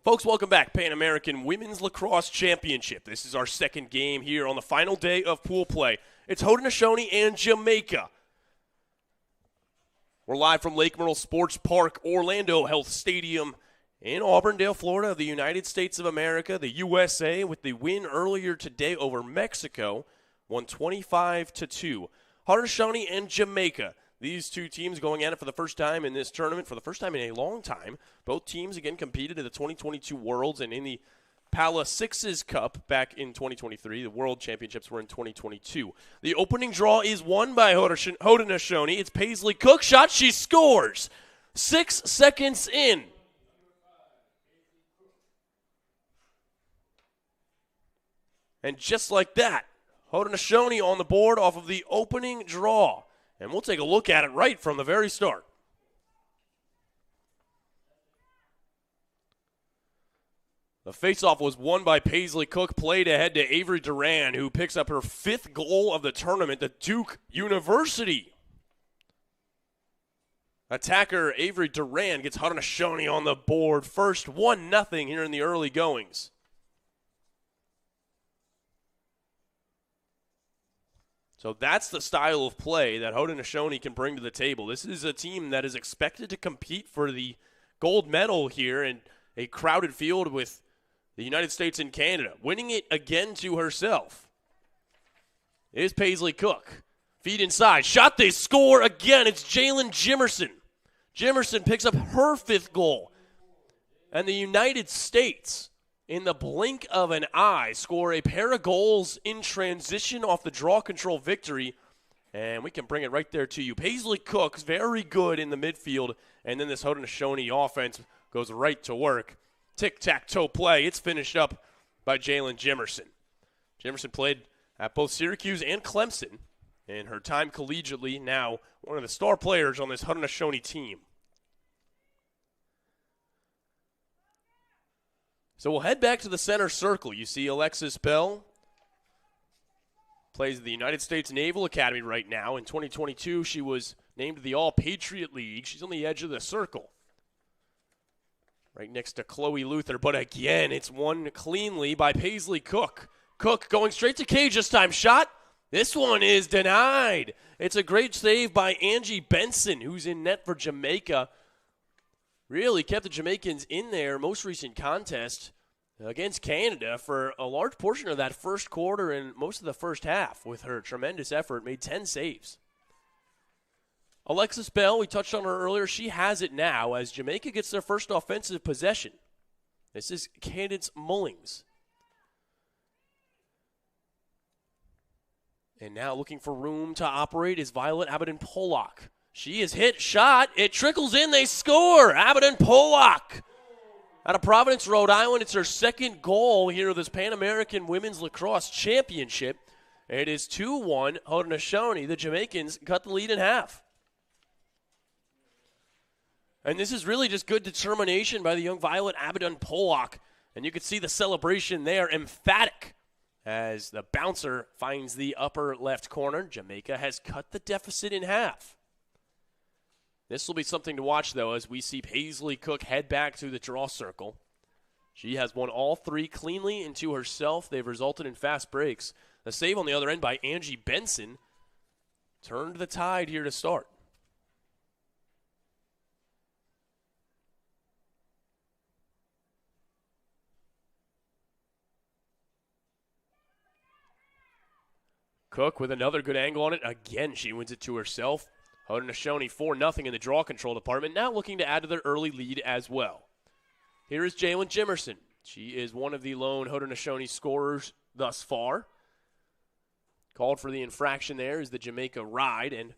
Folks, welcome back. Pan American Women's Lacrosse Championship. This is our second game here on the final day of pool play. It's Haudesaounee and Jamaica. We're live from Lake Myrtle Sports Park, Orlando Health Stadium in Auburndale, Florida, the United States of America, the USA, with the win earlier today over Mexico, won 25-2. Haudesaounee and Jamaica. These two teams going at it for the first time in this tournament, for the first time in a long time. Both teams, again, competed in the 2022 Worlds and in the Pala Sixes Cup back in 2023. The World Championships were in 2022. The opening draw is won by Haudenosaunee. It's Paisley Cook. Shot, she scores. 6 seconds in. And just like that, Haudesaunee on the board off of the opening draw. And we'll take a look at it right from the very start. The faceoff was won by Paisley Cook, played ahead to Avery Duran, who picks up her 5th goal of the tournament, the Duke University. Attacker Avery Duran gets Haudesaunee on the board first, 1-0 here in the early goings. So that's the style of play that Haudesaunee can bring to the table. This is a team that is expected to compete for the gold medal here in a crowded field with the United States and Canada. Winning it again to herself is Paisley Cook. Feed inside. Shot, they score again. It's Jalen Jimerson. Jimerson picks up her 5th goal. And the United States, in the blink of an eye, score a pair of goals in transition off the draw control victory. And we can bring it right there to you. Paisley Cook's very good in the midfield. And then this Haudenosaunee offense goes right to work. Tic-tac-toe play. It's finished up by Jalen Jimerson. Jimerson played at both Syracuse and Clemson in her time collegiately. Now one of the star players on this Haudenosaunee team. So we'll head back to the center circle. You see Alexis Bell plays at the United States Naval Academy right now. In 2022, she was named to the All-Patriot League. She's on the edge of the circle, right next to Chloe Luther. But again, it's won cleanly by Paisley Cook. Cook going straight to cage this time. Shot. This one is denied. It's a great save by Angie Benson, who's in net for Jamaica. Really kept the Jamaicans in their most recent contest against Canada for a large portion of that first quarter and most of the first half. With her tremendous effort, made 10 saves. Alexis Bell, we touched on her earlier, she has it now as Jamaica gets their first offensive possession. This is Cadence Mullings. And now looking for room to operate is Violet Abadan-Pollock. She is hit, shot, it trickles in, they score! Abadan-Pollock out of Providence, Rhode Island. It's her 2nd goal here of this Pan American Women's Lacrosse Championship. It is 2-1, Haudenosaunee. The Jamaicans cut the lead in half. And this is really just good determination by the young Violet Abadan-Pollock. And you can see the celebration there, emphatic, as the bouncer finds the upper left corner. Jamaica has cut the deficit in half. This will be something to watch, though, as we see Paisley Cook head back to the draw circle. She has won all 3 cleanly and to herself. They've resulted in fast breaks. The save on the other end by Angie Benson turned the tide here to start. Cook with another good angle on it. Again, she wins it to herself. Haudenosaunee 4-0 in the draw control department, now looking to add to their early lead as well. Here is Jalen Jimerson. She is one of the lone Haudenosaunee scorers thus far. Called for the infraction there is the Jamaica ride, and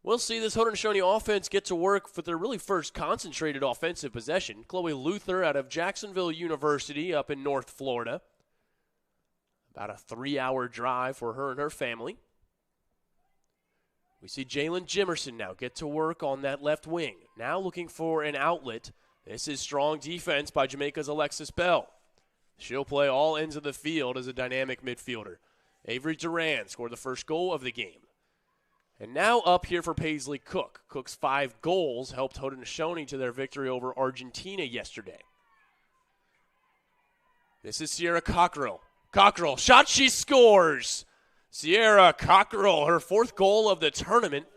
we'll see this Haudenosaunee offense get to work for their really first concentrated offensive possession. Chloe Luther out of Jacksonville University up in North Florida. About a 3-hour drive for her and her family. We see Jalen Jimerson now get to work on that left wing. Now looking for an outlet. This is strong defense by Jamaica's Alexis Bell. She'll play all ends of the field as a dynamic midfielder. Avery Duran scored the first goal of the game. And now up here for Paisley Cook. Cook's 5 goals helped Haudenosaunee to their victory over Argentina yesterday. This is Sierra Cockrell. Cockrell, shot, she scores. Sierra Cockrell, her 4th goal of the tournament,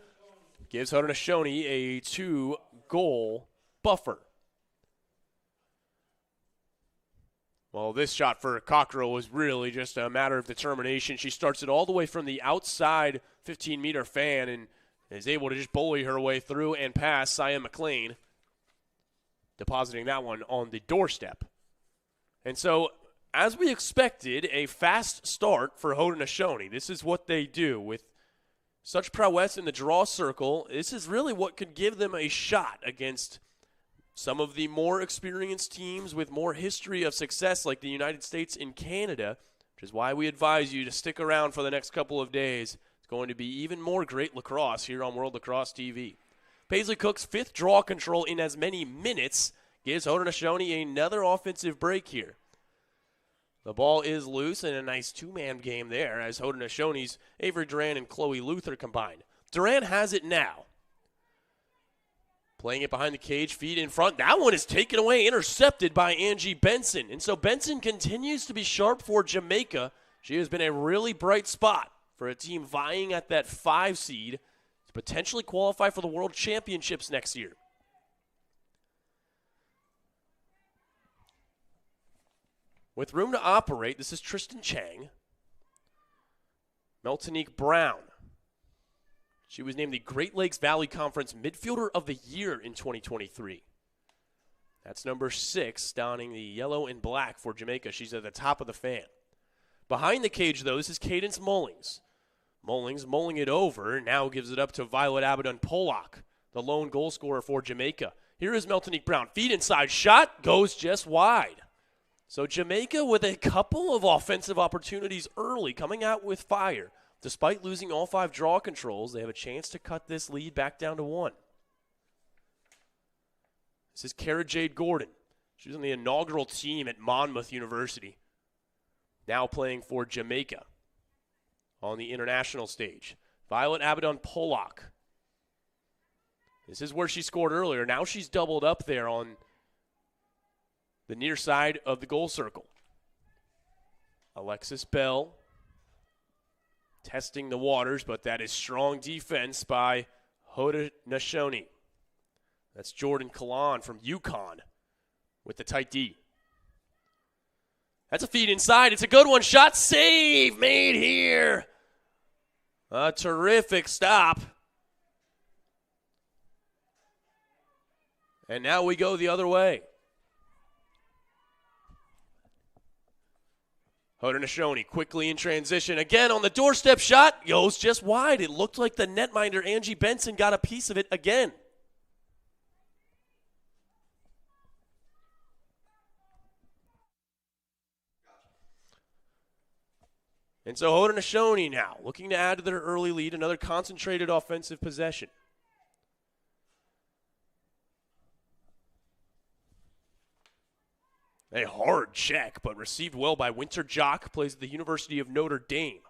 gives Haudenosaunee a 2-goal buffer. Well, this shot for Cockrell was really just a matter of determination. She starts it all the way from the outside 15-meter fan and is able to just bully her way through and past Sia McLean, depositing that one on the doorstep. And so, as we expected, a fast start for Haudenosaunee. This is what they do with such prowess in the draw circle. This is really what could give them a shot against some of the more experienced teams with more history of success like the United States and Canada, which is why we advise you to stick around for the next couple of days. It's going to be even more great lacrosse here on World Lacrosse TV. Paisley Cook's 5th draw control in as many minutes gives Haudenosaunee another offensive break here. The ball is loose and a nice 2-man game there as Haudenosaunee's Avery Duran and Chloe Luther combined. Duran has it now. Playing it behind the cage, feet in front. That one is taken away, intercepted by Angie Benson. And so Benson continues to be sharp for Jamaica. She has been a really bright spot for a team vying at that 5 seed to potentially qualify for the World Championships next year. With room to operate, this is Tristan Chang. Meltonique Brown. She was named the Great Lakes Valley Conference Midfielder of the Year in 2023. That's number 6, donning the yellow and black for Jamaica. She's at the top of the fan. Behind the cage, though, this is Cadence Mullings. Mullings mulling it over, now gives it up to Violet Abaddon-Pollock, the lone goal scorer for Jamaica. Here is Meltonique Brown. Feet inside, shot, goes just wide. So Jamaica with a couple of offensive opportunities early, coming out with fire. Despite losing all 5 draw controls, they have a chance to cut this lead back down to 1. This is Cara Jade Gordon. She was on the inaugural team at Monmouth University. Now playing for Jamaica on the international stage. Violet Abaddon-Pollock. This is where she scored earlier. Now she's doubled up there on the near side of the goal circle. Alexis Bell testing the waters, but that is strong defense by Haudenosaunee. That's Jordan Kalan from UConn with the tight D. That's a feed inside. It's a good one. Shot save made here. A terrific stop. And now we go the other way. Haudenosaunee quickly in transition. Again on the doorstep shot. Goes just wide. It looked like the netminder Angie Benson got a piece of it again. And so Haudenosaunee now looking to add to their early lead. Another concentrated offensive possession. A hard check, but received well by Winter Jock, plays at the University of Notre Dame.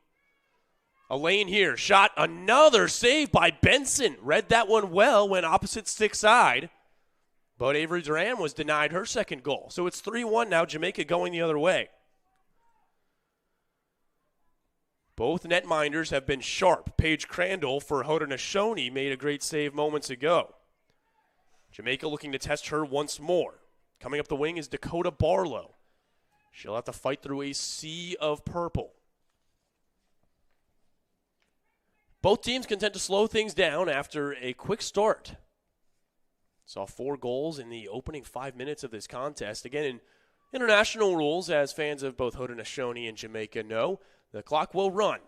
A lane here, shot, another save by Benson. Read that one well, went opposite stick side. But Avery Duran was denied her second goal. So it's 3-1 now, Jamaica going the other way. Both netminders have been sharp. Paige Crandall for Haudenosaunee made a great save moments ago. Jamaica looking to test her once more. Coming up the wing is Dakota Barlow. She'll have to fight through a sea of purple. Both teams content to slow things down after a quick start. Saw 4 goals in the opening 5 minutes of this contest. Again, in international rules, as fans of both Haudenosaunee and Jamaica know, the clock will run.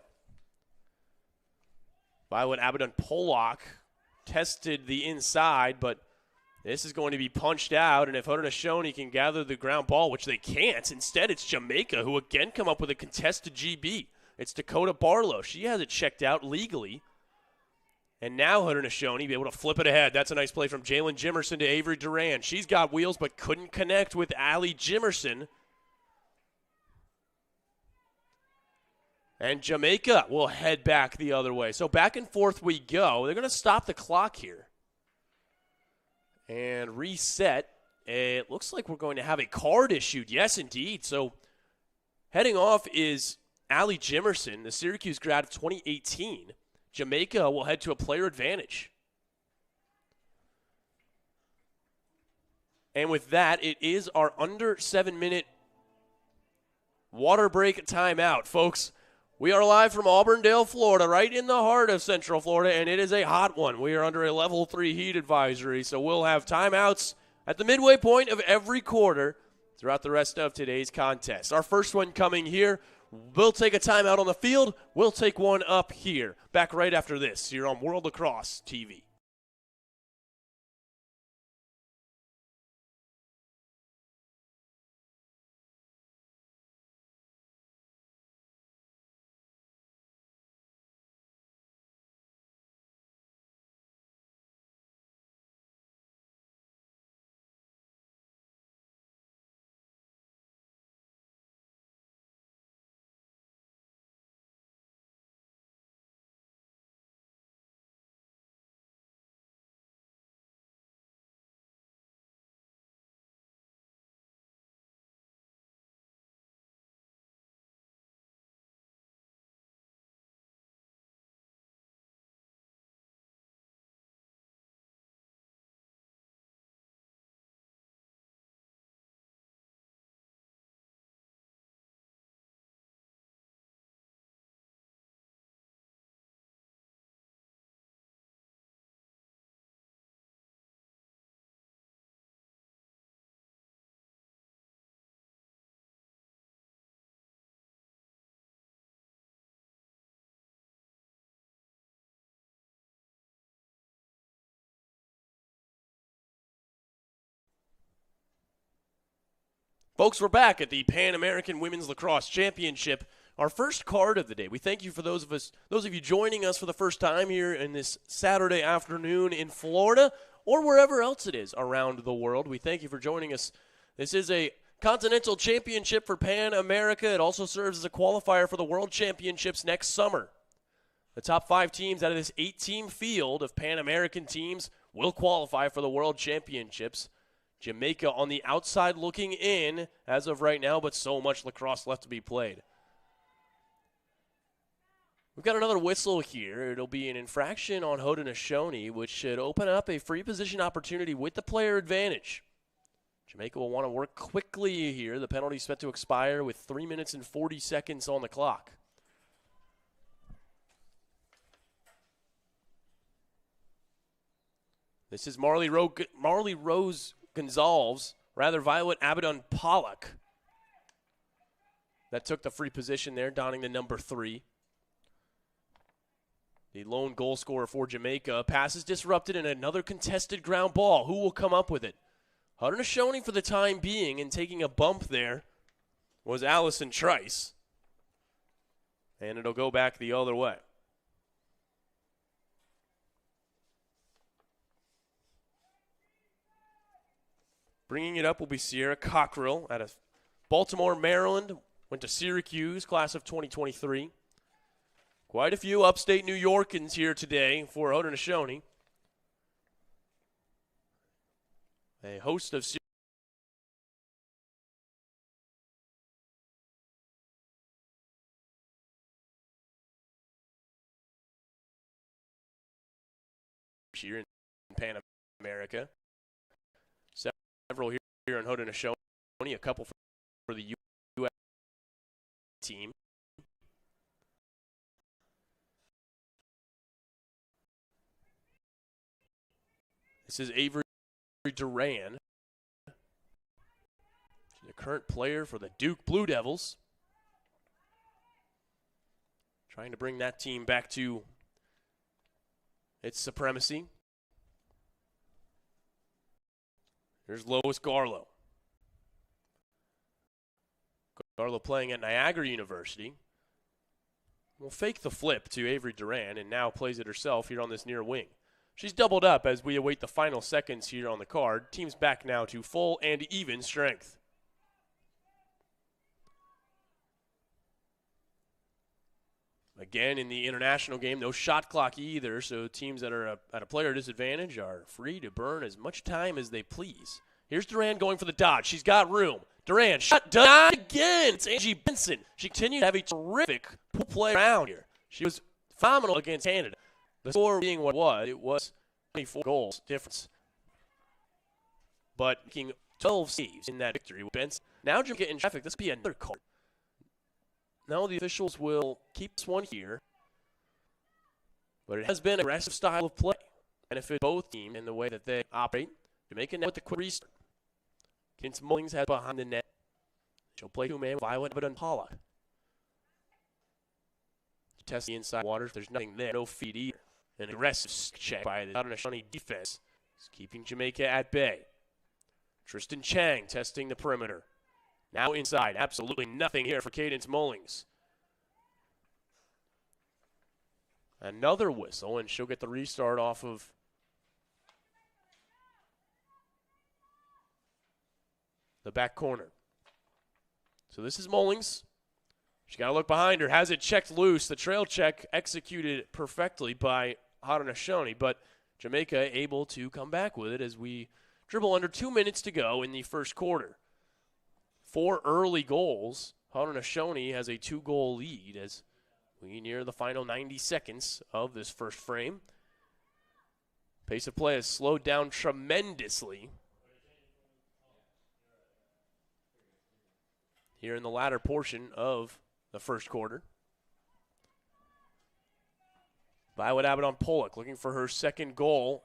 Violet Abaddon-Pollock tested the inside, but this is going to be punched out, and if Haudenosaunee can gather the ground ball, which they can't, instead it's Jamaica who again come up with a contested GB. It's Dakota Barlow. She has it checked out legally. And now Haudenosaunee be able to flip it ahead. That's a nice play from Jalen Jimerson to Avery Duran. She's got wheels but couldn't connect with Allie Jimerson. And Jamaica will head back the other way. So back and forth we go. They're going to stop the clock here and reset. It looks like we're going to have a card issued. Yes, indeed. So Heading off is Allie Jimerson, the Syracuse grad of 2018. Jamaica will head to a player advantage. And with that, it is our under 7-minute water break timeout. Folks, we are live from Auburndale, Florida, right in the heart of Central Florida, and it is a hot one. We are under a level 3 heat advisory, so we'll have timeouts at the midway point of every quarter throughout the rest of today's contest. Our first one coming here. We'll take a timeout on the field. We'll take one up here. Back right after this here on World Lacrosse TV. Folks, we're back at the Pan American Women's Lacrosse Championship, our first card of the day. We thank you for those of you joining us for the first time here in this Saturday afternoon in Florida or wherever else it is around the world. We thank you for joining us. This is a Continental Championship for Pan America. It also serves as a qualifier for the World Championships next summer. The top 5 teams out of this 8-team field of Pan American teams will qualify for the World Championships. Jamaica on the outside looking in as of right now, but so much lacrosse left to be played. We've got another whistle here. It'll be an infraction on Haudenosaunee, which should open up a free position opportunity with the player advantage. Jamaica will want to work quickly here. The penalty is set to expire with 3 minutes and 40 seconds on the clock. This is Marley Rose Gonzalez, Violet Abaddon Pollock, that took the free position there, donning the number 3. The lone goal scorer for Jamaica. Pass is disrupted and another contested ground ball. Who will come up with it? Haudenosaunee for the time being, and taking a bump there was Allison Trice. And it'll go back the other way. Bringing it up will be Sierra Cockrell out of Baltimore, Maryland. Went to Syracuse, class of 2023. Quite a few upstate New Yorkers here today for Haudenosaunee. A host of here in Pan America. Several here in Haudenosaunee, a couple for the U.S. team. This is Avery Duran, the current player for the Duke Blue Devils. Trying to bring that team back to its supremacy. Here's Lois Garlow. Garlow playing at Niagara University. Will fake the flip to Avery Duran and now plays it herself here on this near wing. She's doubled up as we await the final seconds here on the card. Team's back now to full and even strength. Again, in the international game, no shot clock either, so teams that are at a player disadvantage are free to burn as much time as they please. Here's Duran going for the dodge. She's got room. Duran shot down again. It's Angie Benson. She continued to have a terrific pool play around here. She was phenomenal against Canada. The score being what it was 24 goals difference. But making 12 saves in that victory with Benson. Now Jamaica in traffic. This will be another call. Now the officials will keep this one here. But it has been an aggressive style of play. Benefit both teams in the way that they operate. Jamaica now with the quick restart. Kins Mullings has behind the net. She'll play two-man with Violet Abbott and Pollock. Test the inside waters. There's nothing there. No feed either. An aggressive check by the Haudenosaunee defense. It's keeping Jamaica at bay. Tristan Chang testing the perimeter. Now inside. Absolutely nothing here for Cadence Mullings. Another whistle, and she'll get the restart off of the back corner. So this is Mullings. She's got to look behind her. Has it checked loose. The trail check executed perfectly by Haudenosaunee, but Jamaica able to come back with it as we dribble under 2 minutes to go in the first quarter. 4 early goals. Haudenosaunee has a 2-goal lead as we near the final 90 seconds of this first frame. Pace of play has slowed down tremendously here in the latter portion of the first quarter. Violet Abbott on Pollock looking for her second goal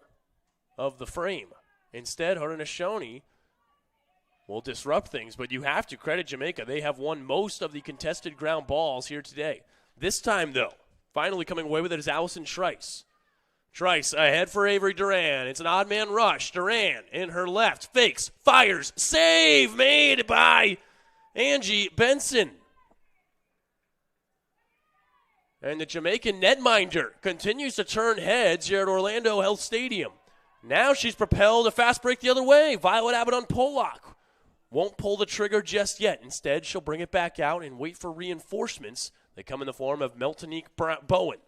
of the frame. Instead, Haudenosaunee will disrupt things, but you have to credit Jamaica. They have won most of the contested ground balls here today. This time, though, finally coming away with it is Allison Trice. Trice ahead for Avery Duran. It's an odd man rush. Duran in her left, fakes, fires, save made by Angie Benson. And the Jamaican netminder continues to turn heads here at Orlando Health Stadium. Now she's propelled a fast break the other way. Violet Abbott on Pollock. Won't pull the trigger just yet. Instead, she'll bring it back out and wait for reinforcements. They come in the form of Meltonique Bowen.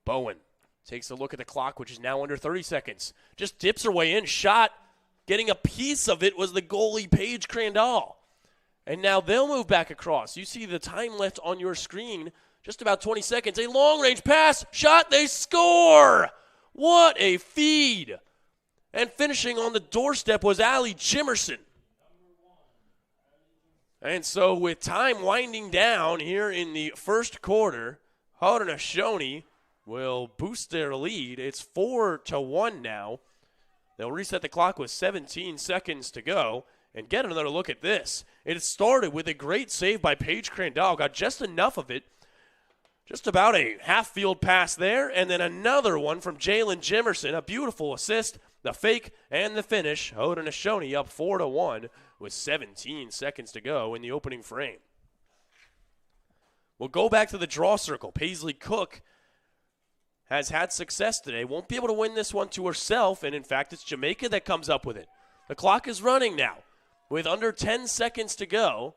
Bowen takes a look at the clock, which is now under 30 seconds. Just dips her way in. Shot. Getting a piece of it was the goalie, Paige Crandall. And now they'll move back across. You see the time left on your screen, just about 20 seconds. A long-range pass. Shot. They score. What a feed. And finishing on the doorstep was Allie Jimerson. And so with time winding down here in the first quarter, Haudenosaunee will boost their lead. It's 4-1 now. They'll reset the clock with 17 seconds to go. And get another look at this. It started with a great save by Paige Crandall. Got just enough of it. Just about a half-field pass there. And then another one from Jalen Jimerson. A beautiful assist. The fake and the finish. Haudenosaunee up 4-1 with 17 seconds to go in the opening frame. We'll go back to the draw circle. Paisley Cook has had success today. Won't be able to win this one to herself. And, in fact, it's Jamaica that comes up with it. The clock is running now. With under 10 seconds to go,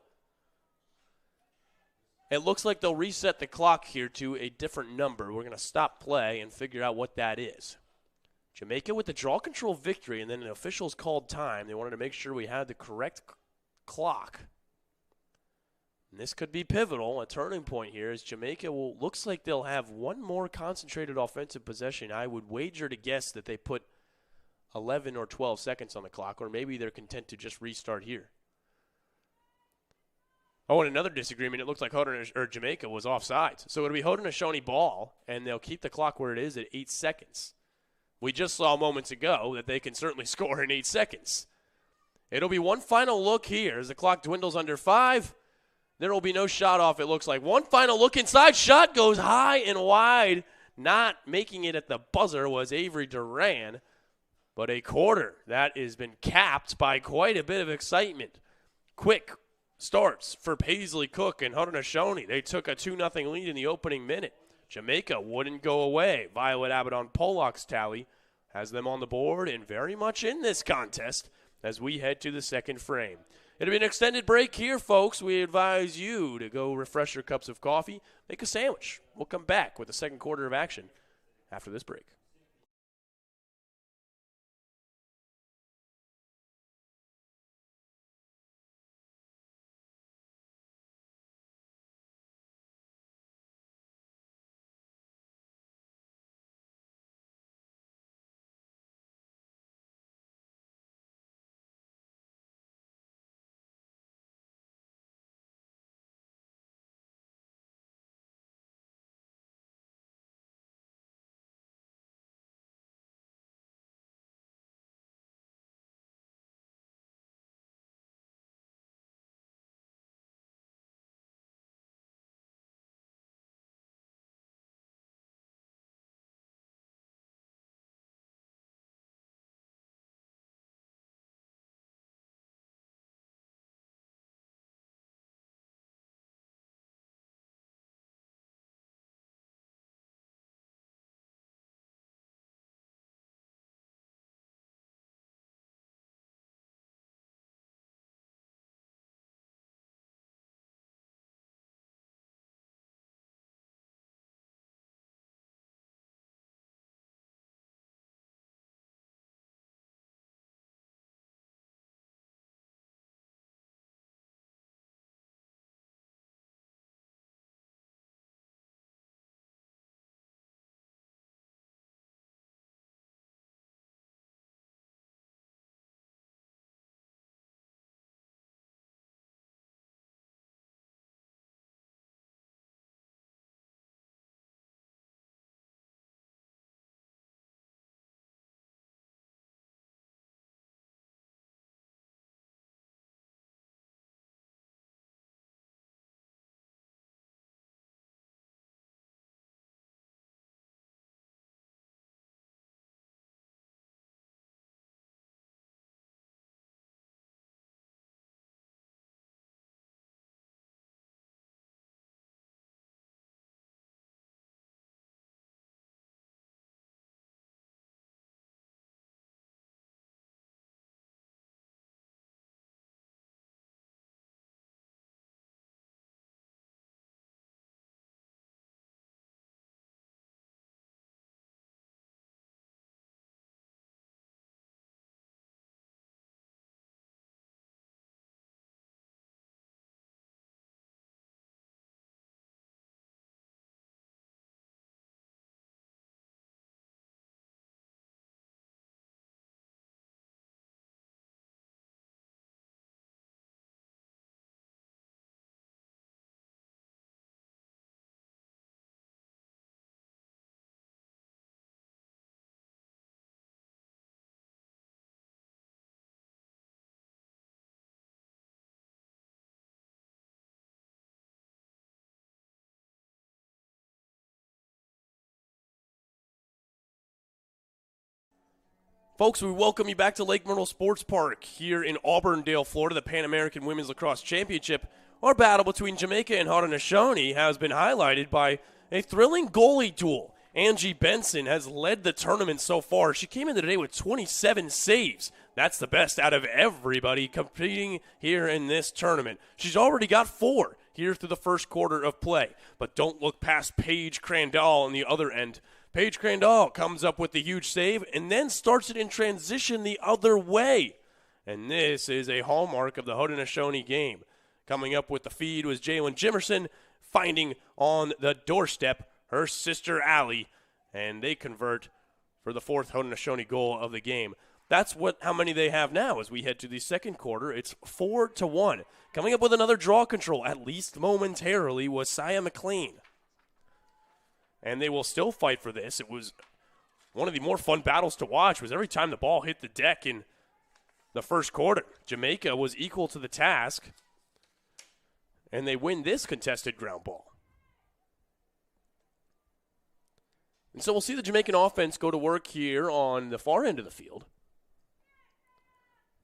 it looks like they'll reset the clock here to a different number. We're going to stop play and figure out what that is. Jamaica with the draw control victory, and then the officials called time. They wanted to make sure we had the correct clock. And this could be pivotal, a turning point here, as Jamaica looks like they'll have one more concentrated offensive possession. I would wager to guess that they put 11 or 12 seconds on the clock, or maybe they're content to just restart here. Oh, and another disagreement. It looks like Jamaica was offsides. So it'll be Haudenosaunee ball, and they'll keep the clock where it is at 8 seconds. We just saw moments ago that they can certainly score in 8 seconds. It'll be one final look here as the clock dwindles under 5. There will be no shot off, it looks like. One final look inside. Shot goes high and wide. Not making it at the buzzer was Avery Duran. But a quarter that has been capped by quite a bit of excitement. Quick starts for Paisley Cook and Haudenosaunee. They took a 2-0 lead in the opening minute. Jamaica wouldn't go away. Violet Abbott on Pollock's tally has them on the board and very much in this contest as we head to the second frame. It'll be an extended break here, folks. We advise you to go refresh your cups of coffee, make a sandwich. We'll come back with the second quarter of action after this break. Folks, we welcome you back to Lake Myrtle Sports Park here in Auburndale, Florida. The Pan American Women's Lacrosse Championship. Our battle between Jamaica and Haudenosaunee has been highlighted by a thrilling goalie duel. Angie Benson has led the tournament so far. She came in today with 27 saves. That's the best out of everybody competing here in this tournament. She's already got 4 here through the first quarter of play. But don't look past Paige Crandall on the other end. Paige Crandall comes up with the huge save and then starts it in transition the other way. And this is a hallmark of the Haudenosaunee game. Coming up with the feed was Jalen Jimerson, finding on the doorstep her sister Allie, and they convert for the 4th Haudenosaunee goal of the game. That's how many they have now as we head to the second quarter. It's 4-1. Coming up with another draw control, at least momentarily, was Sia McLean. And they will still fight for this. It was one of the more fun battles to watch was every time the ball hit the deck in the first quarter. Jamaica was equal to the task, and they win this contested ground ball. And so we'll see the Jamaican offense go to work here on the far end of the field.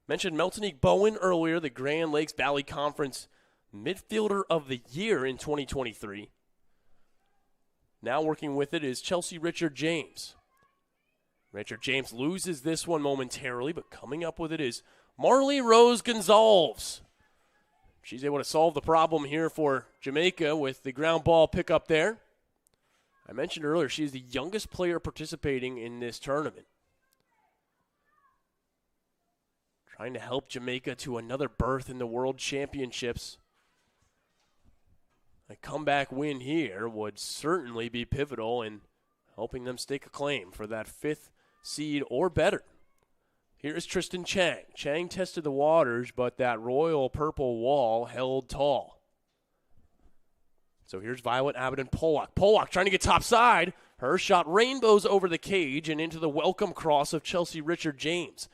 Mentioned Meltonique Bowen earlier, the Grand Lakes Valley Conference Midfielder of the Year in 2023. Now working with it is Chelsea Richard James. Richard James loses this one momentarily, but coming up with it is Marley Rose Gonzalez. She's able to solve the problem here for Jamaica with the ground ball pickup there. I mentioned earlier she's the youngest player participating in this tournament. Trying to help Jamaica to another berth in the World Championships. A comeback win here would certainly be pivotal in helping them stake a claim for that 5th seed or better. Here's Tristan Chang. Chang tested the waters, but that royal purple wall held tall. So here's Violet Abbott and Pollock. Pollock trying to get topside. Her shot rainbows over the cage and into the welcome cross of Chelsea Richard James.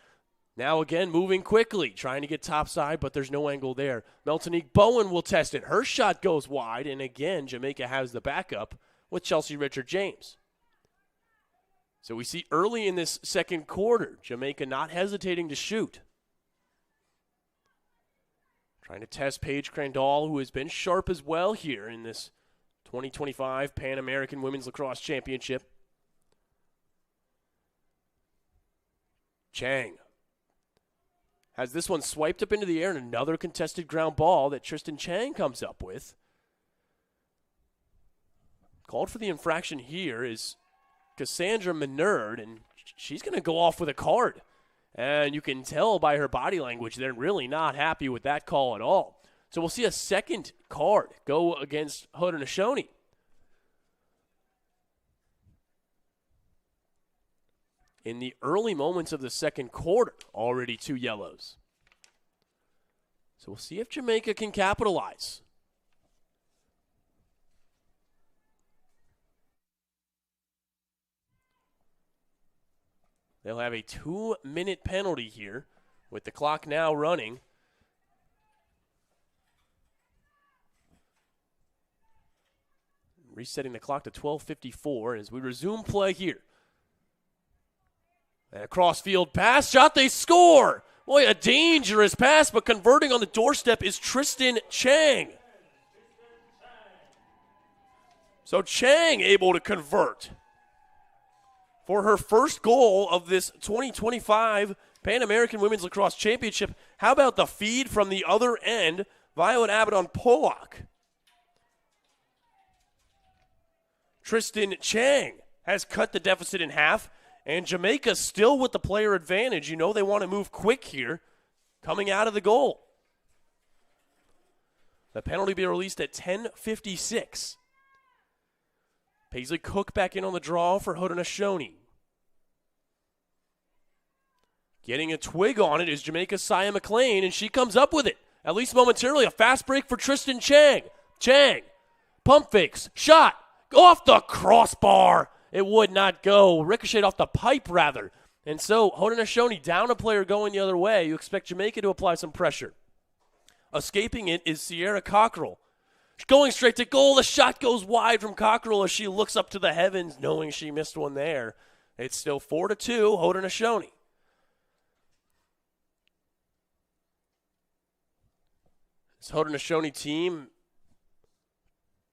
Now again moving quickly, trying to get topside, but there's no angle there. Meltonique Bowen will test it. Her shot goes wide, and again Jamaica has the backup with Chelsea Richard James. So we see early in this second quarter, Jamaica not hesitating to shoot. Trying to test Paige Crandall, who has been sharp as well here in this 2025 Pan American Women's Lacrosse Championship. Chang has this one swiped up into the air, and another contested ground ball that Tristan Chang comes up with. Called for the infraction here is Cassandra Menard, and she's going to go off with a card. And you can tell by her body language they're really not happy with that call at all. So we'll see a second card go against Haudenosaunee. In the early moments of the second quarter, already 2 yellows. So we'll see if Jamaica can capitalize. They'll have a 2-minute penalty here with the clock now running. Resetting the clock to 12:54 as we resume play here. And a cross-field pass, shot, they score! Boy, a dangerous pass, but converting on the doorstep is Tristan Chang. So Chang able to convert for her first goal of this 2025 Pan American Women's Lacrosse Championship. How about the feed from the other end? Violet Abbott on Pollock. Tristan Chang has cut the deficit in half. And Jamaica still with the player advantage. You know they want to move quick here coming out of the goal. The penalty be released at 10:56. Paisley Cook back in on the draw for Haudenosaunee. Getting a twig on it is Jamaica's Sia McLean, and she comes up with it. At least momentarily, a fast break for Tristan Chang. Chang, pump fakes, shot, off the crossbar. It would not go. Ricocheted off the pipe, rather. And so, Haudenosaunee down a player going the other way. You expect Jamaica to apply some pressure. Escaping it is Sierra Cockrell. Going straight to goal. The shot goes wide from Cockrell as she looks up to the heavens, knowing she missed one there. It's still 4-2, Haudenosaunee. This Haudenosaunee team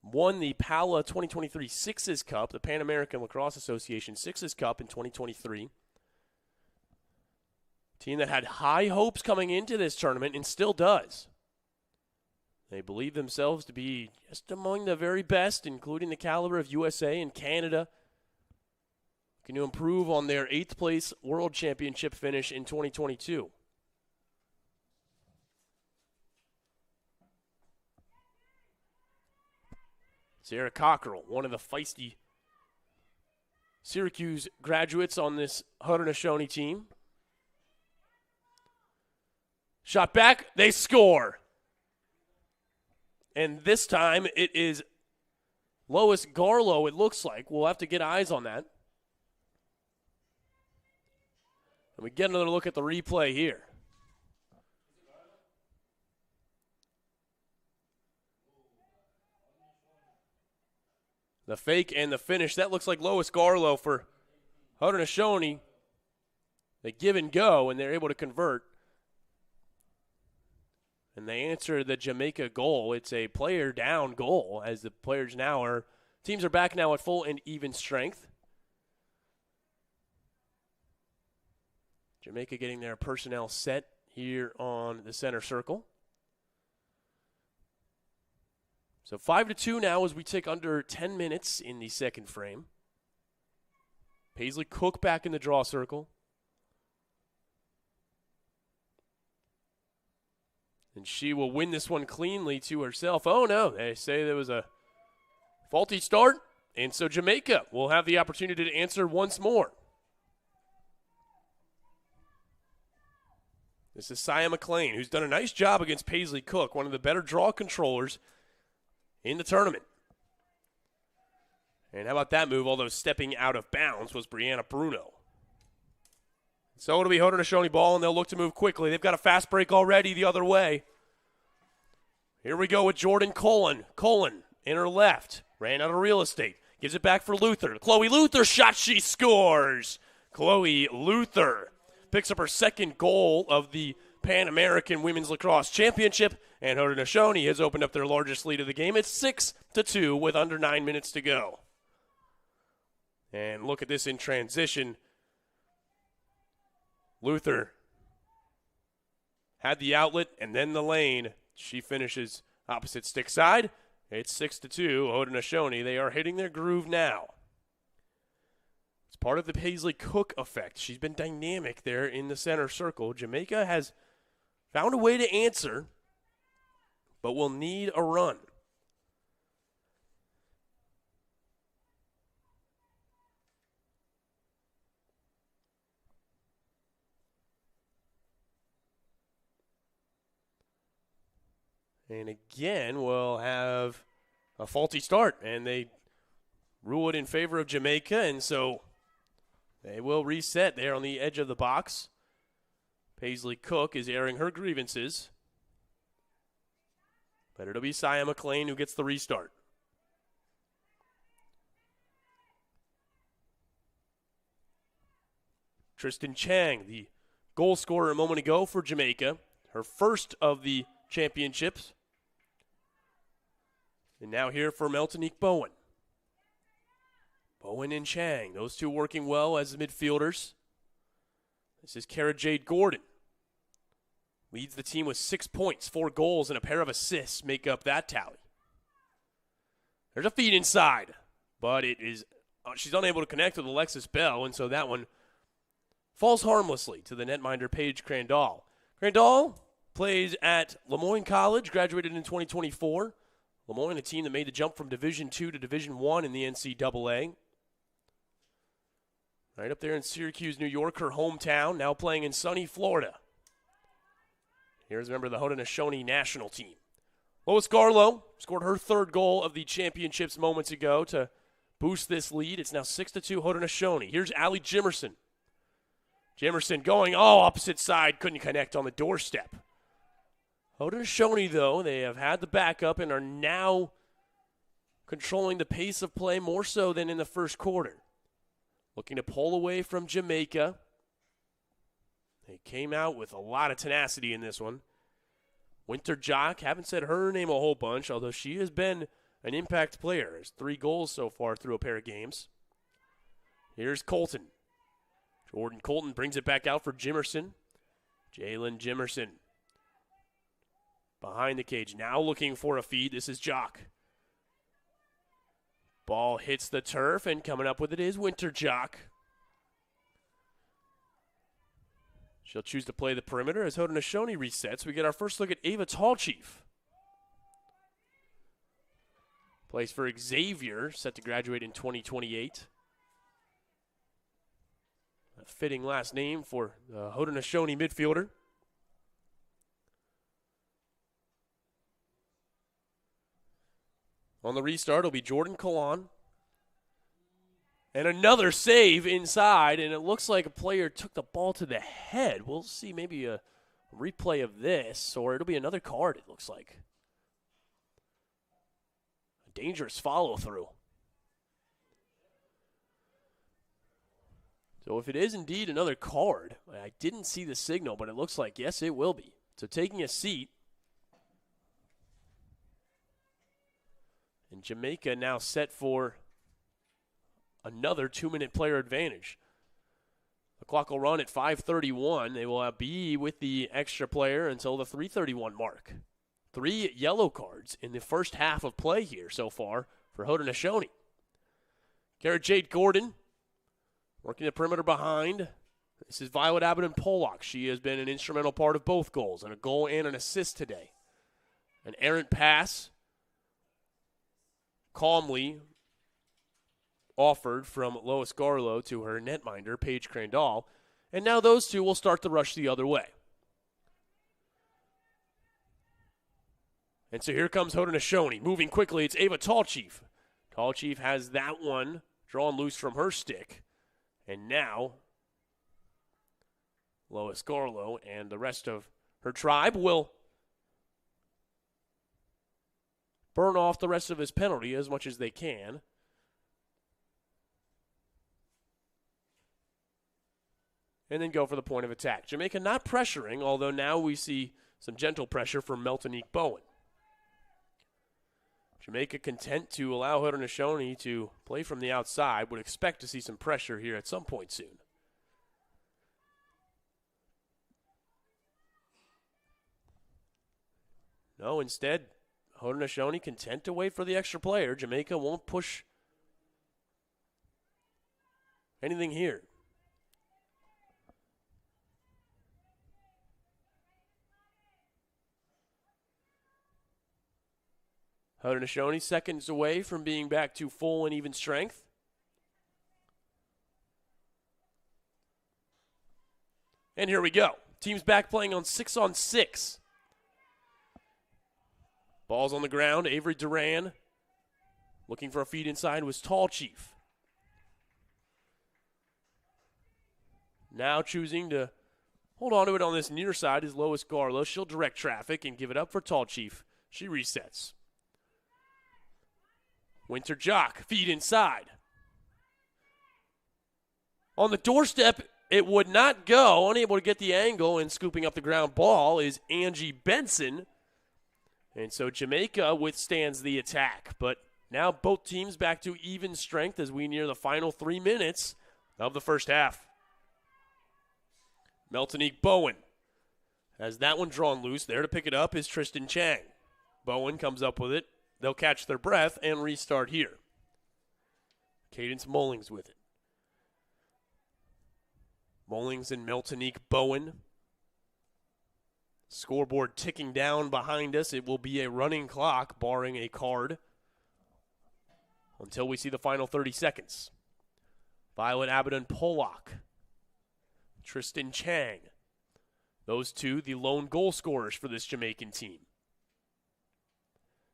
won the PALA 2023 Sixes Cup, the Pan American Lacrosse Association Sixes Cup in 2023. Team that had high hopes coming into this tournament and still does. They believe themselves to be just among the very best, including the caliber of USA and Canada. Can you improve on their 8th place World Championship finish in 2022? Sarah Cockrell, one of the feisty Syracuse graduates on this Haudenosaunee team. Shot back, they score. And this time it is Lois Garlow, it looks like. We'll have to get eyes on that. And we get another look at the replay here. The fake and the finish. That looks like Lois Garlow for Haudenosaunee. They give and go, and they're able to convert. And they answer the Jamaica goal. It's a player down goal as the players now are, teams are back now at full and even strength. Jamaica getting their personnel set here on the center circle. So 5-2 now as we take under 10 minutes in the second frame. Paisley Cook back in the draw circle. And she will win this one cleanly to herself. Oh, no, they say there was a faulty start. And so Jamaica will have the opportunity to answer once more. This is Sia McLean, who's done a nice job against Paisley Cook, one of the better draw controllers in the tournament. And how about that move, although stepping out of bounds, was Brianna Bruno. So it'll be Haudenosaunee ball, and they'll look to move quickly. They've got a fast break already the other way. Here we go with Jordan Cullen. Cullen in her left. Ran out of real estate. Gives it back for Luther. Chloe Luther shot. She scores. Chloe Luther picks up her second goal of the Pan American Women's Lacrosse Championship, and Haudenosaunee has opened up their largest lead of the game. It's 6-2 with under 9 minutes to go. And look at this in transition. Luther had the outlet and then the lane. She finishes opposite stick side. It's 6-2. Haudenosaunee, they are hitting their groove now. It's part of the Paisley Cook effect. She's been dynamic there in the center circle. Jamaica has found a way to answer, but will need a run. And again, we'll have a faulty start, and they rule it in favor of Jamaica, and so they will reset there on the edge of the box. Paisley Cook is airing her grievances. But it'll be Sia McLean who gets the restart. Tristan Chang, the goal scorer a moment ago for Jamaica, her first of the championships. And now here for Meltonique Bowen. Bowen and Chang, those two working well as the midfielders. This is Kara Jade Gordon. Leads the team with 6 points, 4 goals, and a pair of assists make up that tally. There's a feed inside, but it is she's unable to connect with Alexis Bell, and so that one falls harmlessly to the netminder Paige Crandall. Crandall plays at Lemoyne College, graduated in 2024. Lemoyne, a team that made the jump from Division II to Division I in the NCAA. Right up there in Syracuse, New York, her hometown, now playing in sunny Florida. Here's a member of the Haudenosaunee national team. Lois Garlow scored her third goal of the championships moments ago to boost this lead. It's now 6-2 Haudenosaunee. Here's Allie Jimerson. Jimerson going opposite side, couldn't connect on the doorstep. Haudenosaunee, though, they have had the backup and are now controlling the pace of play more so than in the first quarter. Looking to pull away from Jamaica. They came out with a lot of tenacity in this one. Winter Jock, haven't said her name a whole bunch, although she has been an impact player. Has 3 goals so far through a pair of games. Here's Colton. Jordan Colton brings it back out for Jimerson. Jalen Jimerson behind the cage. Now looking for a feed. This is Jock. Ball hits the turf, and coming up with it is Winter Jock. She'll choose to play the perimeter as Haudenosaunee resets. We get our first look at Ava Tallchief. Plays for Xavier, set to graduate in 2028. A fitting last name for the Haudenosaunee midfielder. On the restart, it'll be Jordan Kalan. And another save inside, and it looks like a player took the ball to the head. We'll see maybe a replay of this, or it'll be another card, it looks like. A dangerous follow-through. So if it is indeed another card, I didn't see the signal, but it looks like, yes, it will be. So taking a seat. And Jamaica now set for another 2-minute player advantage. The clock will run at 5:31. They will be with the extra player until the 3:31 mark. 3 yellow cards in the first half of play here so far for Haudenosaunee. Garrett Jade Gordon working the perimeter behind. This is Violet Abbott-Pollock. She has been an instrumental part of both goals, and a goal and an assist today. An errant pass calmly offered from Lois Garlow to her netminder, Paige Crandall. And now those two will start to rush the other way. And so here comes Haudenosaunee. Moving quickly, it's Ava Tallchief. Tallchief has that one drawn loose from her stick. And now Lois Garlow and the rest of her tribe will burn off the rest of his penalty as much as they can. And then go for the point of attack. Jamaica not pressuring, although now we see some gentle pressure from Meltonique Bowen. Jamaica content to allow Haudenosaunee to play from the outside. Would expect to see some pressure here at some point soon. No, instead, Haudenosaunee content to wait for the extra player. Jamaica won't push anything here. Haudenosaunee seconds away from being back to full and even strength. And here we go. Team's back playing on 6-on-6. Ball's on the ground. Avery Duran looking for a feed inside was Tallchief. Now choosing to hold on to it on this near side is Lois Garlow. She'll direct traffic and give it up for Tallchief. She resets. Winter Jock, feed inside. On the doorstep, it would not go. Unable to get the angle and scooping up the ground ball is Angie Benson. And so Jamaica withstands the attack. But now both teams back to even strength as we near the final 3 minutes of the first half. Meltonique Bowen has that one drawn loose. There to pick it up is Tristan Chang. Bowen comes up with it. They'll catch their breath and restart here. Cadence Mullings with it. Mullings and Meltonique Bowen. Scoreboard ticking down behind us. It will be a running clock, barring a card, until we see the final 30 seconds. Violet Abbott-Pollock. Tristan Chang. Those two, the lone goal scorers for this Jamaican team.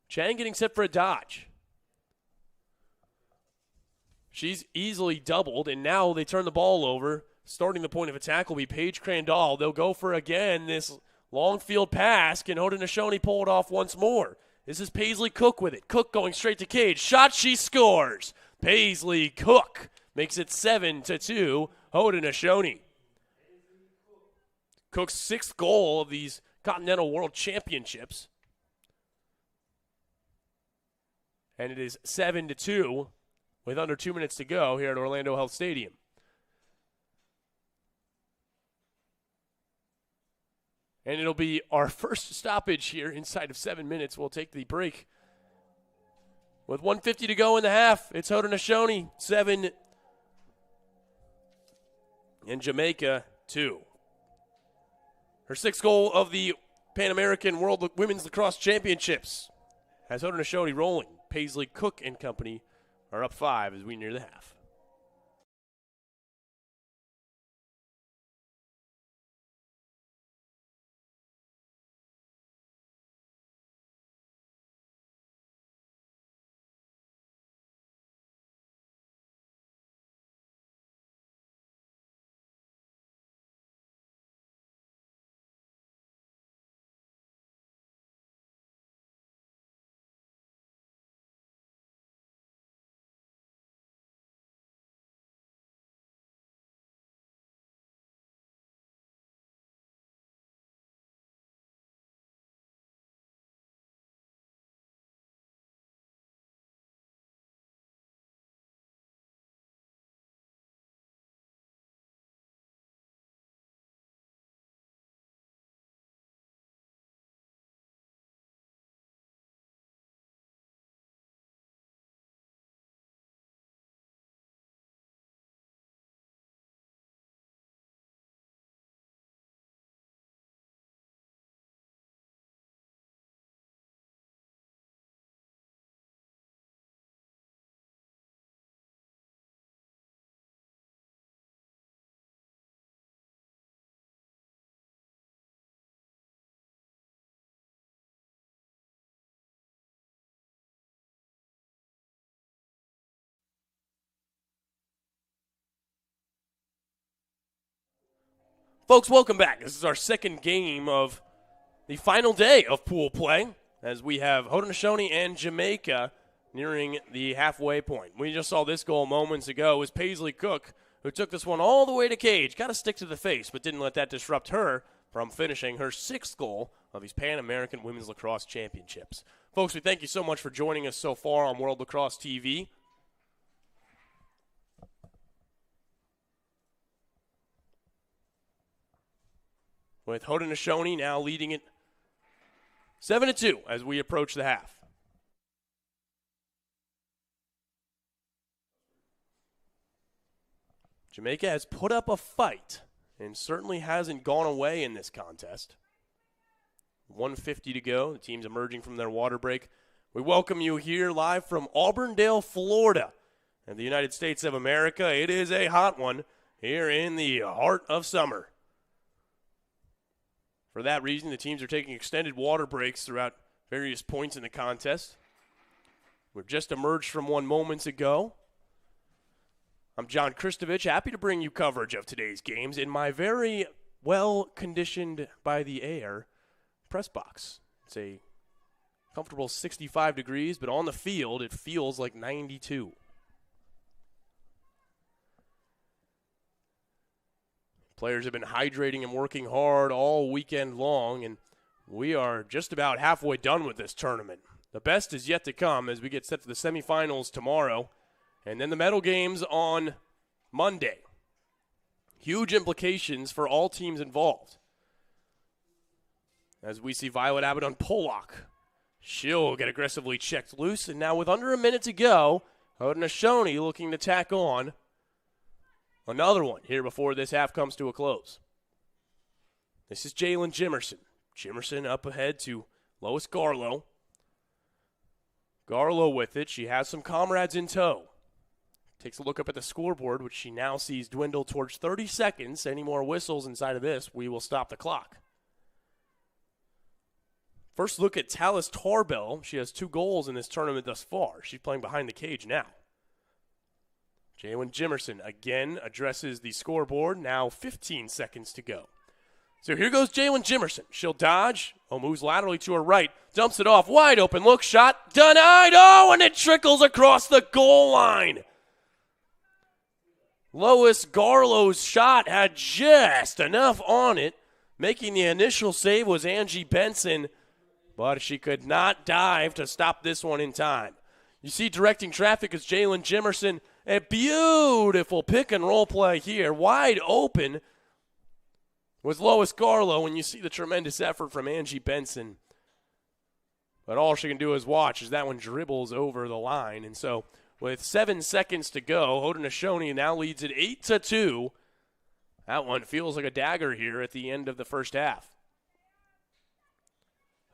Chang getting set for a dodge. She's easily doubled, and now they turn the ball over. Starting the point of attack will be Paige Crandall. They'll go for, again, this long field pass. Can Haudenosaunee pull it off once more? This is Paisley Cook with it. Cook going straight to cage. Shot, she scores. Paisley Cook makes it 7-2, Haudenosaunee. Cook's 6th goal of these Continental World Championships. And it is 7-2 with under 2 minutes to go here at Orlando Health Stadium. And it'll be our first stoppage here inside of 7 minutes. We'll take the break. With 1:50 to go in the half, it's Haudenosaunee 7 and Jamaica 2. Her sixth goal of the Pan American World Women's Lacrosse Championships has Haudenosaunee rolling. Paisley Cook and company are up 5 as we near the half. Folks, welcome back. This is our second game of the final day of pool play as we have Haudesaounee and Jamaica nearing the halfway point. We just saw this goal moments ago. It was Paisley Cook who took this one all the way to cage. Got a stick to the face, but didn't let that disrupt her from finishing her sixth goal of these Pan American Women's Lacrosse Championships. Folks, we thank you so much for joining us so far on World Lacrosse TV. With Haudenosaunee now leading it 7-2 as we approach the half. Jamaica has put up a fight and certainly hasn't gone away in this contest. 1:50 to go. The team's emerging from their water break. We welcome you here live from Auburndale, Florida, in the United States of America. It is a hot one here in the heart of summer. For that reason, the teams are taking extended water breaks throughout various points in the contest. We've just emerged from one moments ago. I'm John Kristovich, happy to bring you coverage of today's games in my very well-conditioned by the air press box. It's a comfortable 65 degrees, but on the field it feels like 92. Players have been hydrating and working hard all weekend long, and we are just about halfway done with this tournament. The best is yet to come as we get set for the semifinals tomorrow, and then the medal games on Monday. Huge implications for all teams involved. As we see Violet Abaddon-Pollock, she'll get aggressively checked loose, and now with under a minute to go, Haudenosaunee looking to tack on another one here before this half comes to a close. This is Jalen Jimerson. Jimerson up ahead to Lois Garlow. Garlow with it. She has some comrades in tow. Takes a look up at the scoreboard, which she now sees dwindle towards 30 seconds. Any more whistles inside of this, we will stop the clock. First look at Talis Tarbell. She has 2 goals in this tournament thus far. She's playing behind the cage now. Jalen Jimerson again addresses the scoreboard. Now 15 seconds to go. So here goes Jalen Jimerson. She'll dodge. Moves laterally to her right. Dumps it off. Wide open look. Shot. Denied. Oh, and it trickles across the goal line. Lois Garlow's shot had just enough on it Making the initial save was Angie Benson, but she could not dive to stop this one in time. You see directing traffic is Jalen Jimerson. A beautiful pick and roll play here, wide open with Lois Garlow, and you see the tremendous effort from Angie Benson. But all she can do is watch as that one dribbles over the line. And so with 7 seconds to go, Haudenosaunee now leads it 8-2. That one feels like a dagger here at the end of the first half.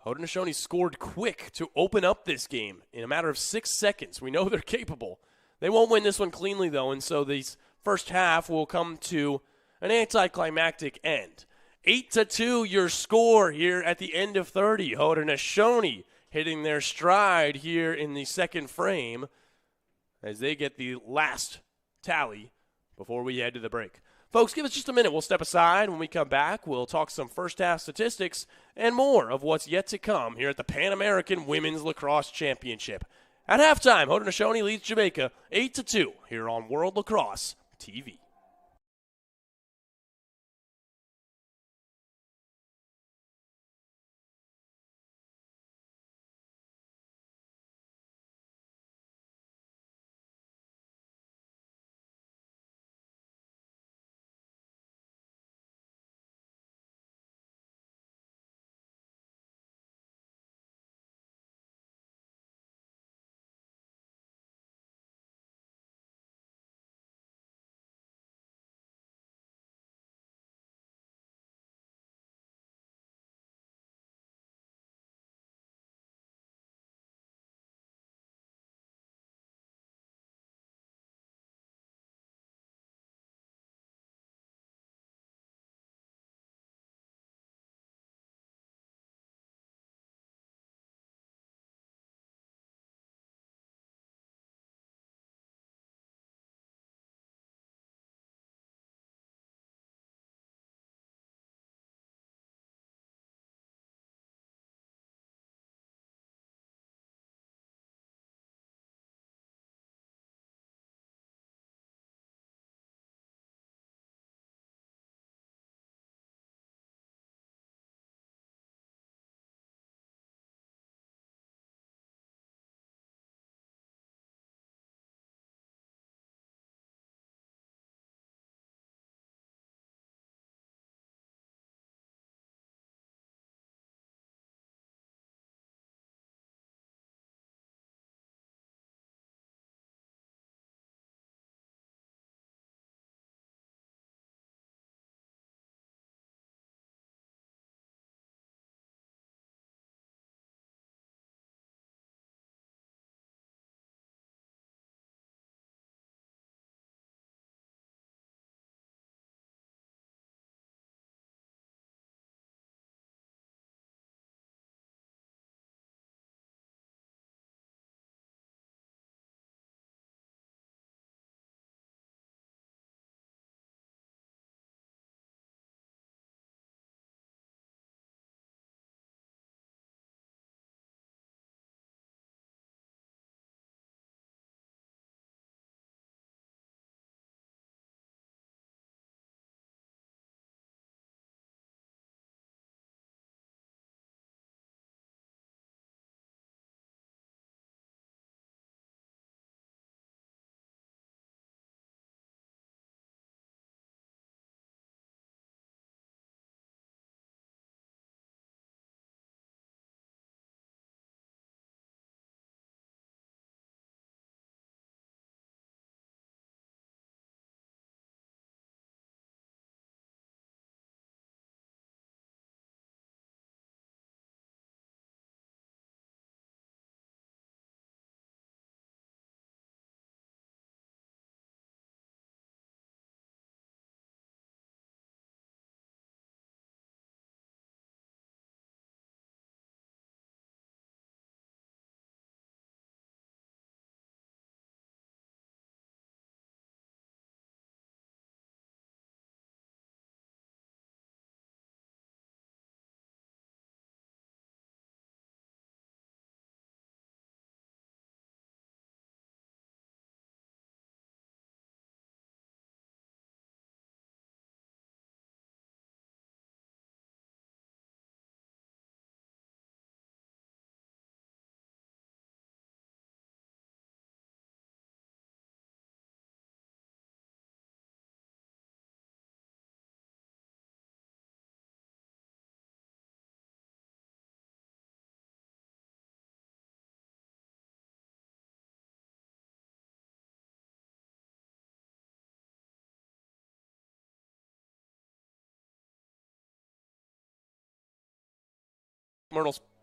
Haudenosaunee scored quick to open up this game in a matter of 6 seconds. We know they're capable. They won't win this one cleanly, though, and so this first half will come to an anticlimactic end. 8-2 your score here at the end of 30. Haudenosaunee hitting their stride here in the second frame as they get the last tally before we head to the break. Folks, give us just a minute. We'll step aside. When we come back, we'll talk some first-half statistics and more of what's yet to come here at the Pan American Women's Lacrosse Championship. At halftime, Haudenosaunee leads Jamaica 8-2 here on World Lacrosse TV.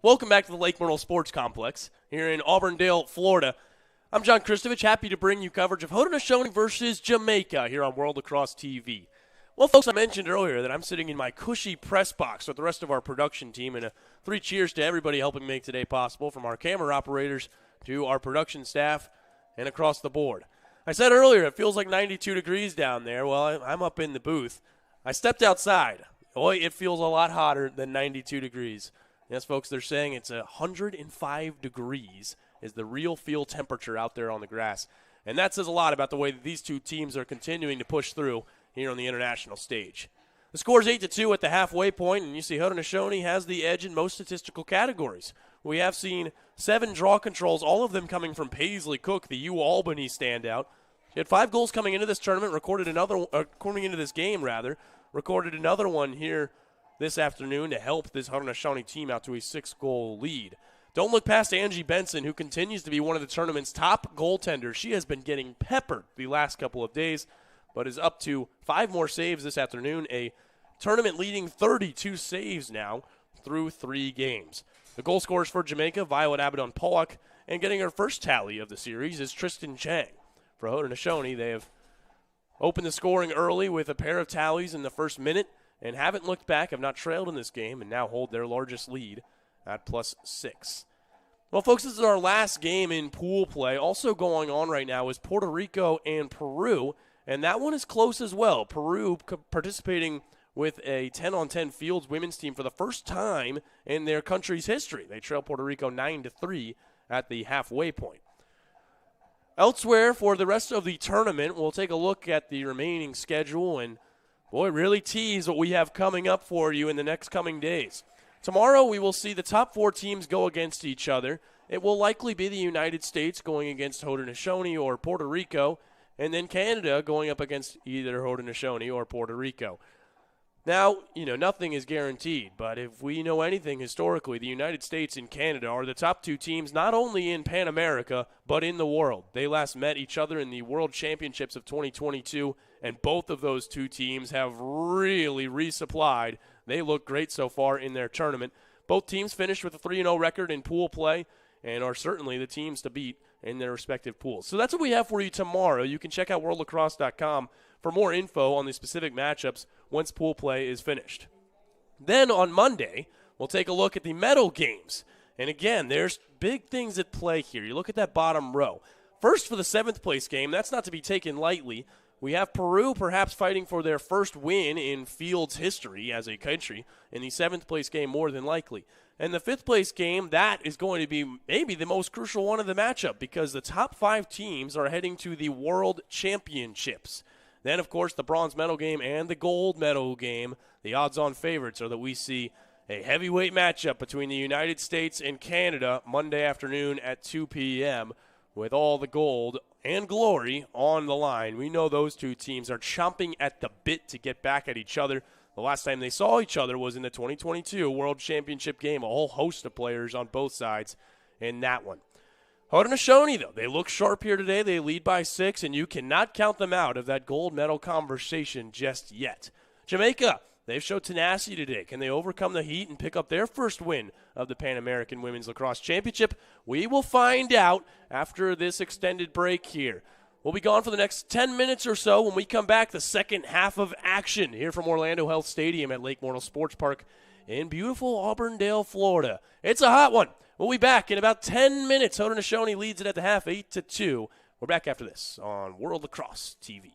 Welcome back to the Lake Myrtle Sports Complex here in Auburndale, Florida. I'm John Kristovich, happy to bring you coverage of Haudenosaunee versus Jamaica here on World Lacrosse TV. Well, folks, I mentioned earlier that I'm sitting in my cushy press box with the rest of our production team, and 3 cheers to everybody helping make today possible, from our camera operators to our production staff and across the board. I said earlier it feels like 92 degrees down there. Well, I'm up in the booth. I stepped outside. Boy, it feels a lot hotter than 92 degrees. Yes, folks, they're saying it's 105 degrees is the real field temperature out there on the grass. And that says a lot about the way that these two teams are continuing to push through here on the international stage. The score is 8-2 at the halfway point, and you see Haudenosaunee has the edge in most statistical categories. We have seen 7 draw controls, all of them coming from Paisley Cook, the Albany standout. She had 5 goals coming into this tournament, recorded another one here this afternoon to help this Haudenosaunee team out to a 6-goal lead. Don't look past Angie Benson, who continues to be one of the tournament's top goaltenders. She has been getting peppered the last couple of days, but is up to 5 more saves this afternoon, a tournament-leading 32 saves now through 3 games. The goal scorers for Jamaica, Violet Abaddon-Pollock, and getting her first tally of the series is Tristan Chang. For Haudenosaunee, they have opened the scoring early with a pair of tallies in the first minute and haven't looked back, have not trailed in this game, and now hold their largest lead at +6. Well, folks, this is our last game in pool play. Also going on right now is Puerto Rico and Peru, and that one is close as well. Peru participating with a 10-on-10 fields women's team for the first time in their country's history. They trail Puerto Rico 9-3 at the halfway point. Elsewhere, for the rest of the tournament, we'll take a look at the remaining schedule and, boy, really tease what we have coming up for you in the next coming days. Tomorrow, we will see the top 4 teams go against each other. It will likely be the United States going against Haudenosaunee or Puerto Rico, and then Canada going up against either Haudenosaunee or Puerto Rico. Now, nothing is guaranteed, but if we know anything historically, the United States and Canada are the top 2 teams not only in Pan America, but in the world. They last met each other in the World Championships of 2022, and both of those 2 teams have really resupplied. They look great so far in their tournament. Both teams finished with a 3-0 record in pool play and are certainly the teams to beat in their respective pools. So that's what we have for you tomorrow. You can check out worldlacrosse.com for more info on the specific matchups once pool play is finished. Then on Monday, we'll take a look at the medal games. And again, there's big things at play here. You look at that bottom row. First, for the 7th place game, that's not to be taken lightly. We have Peru perhaps fighting for their first win in fields history as a country in the 7th place game, more than likely. And the 5th place game, that is going to be maybe the most crucial one of the matchup, because the top 5 teams are heading to the World Championships. Then, of course, the bronze medal game and the gold medal game, the odds-on favorites are that we see a heavyweight matchup between the United States and Canada Monday afternoon at 2 p.m. with all the gold and glory on the line. We know those 2 teams are chomping at the bit to get back at each other. The last time they saw each other was in the 2022 World Championship game, a whole host of players on both sides in that one. Haudenosaunee, though, they look sharp here today. They lead by 6, and you cannot count them out of that gold medal conversation just yet. Jamaica, they've showed tenacity today. Can they overcome the heat and pick up their first win of the Pan American Women's Lacrosse Championship? We will find out after this extended break here. We'll be gone for the next 10 minutes or so. When we come back, the second half of action here from Orlando Health Stadium at Lake Myrtle Sports Park in beautiful Auburndale, Florida. It's a hot one. We'll be back in about 10 minutes. Haudenosaunee leads it at the half, 8-2. We're back after this on World Lacrosse TV.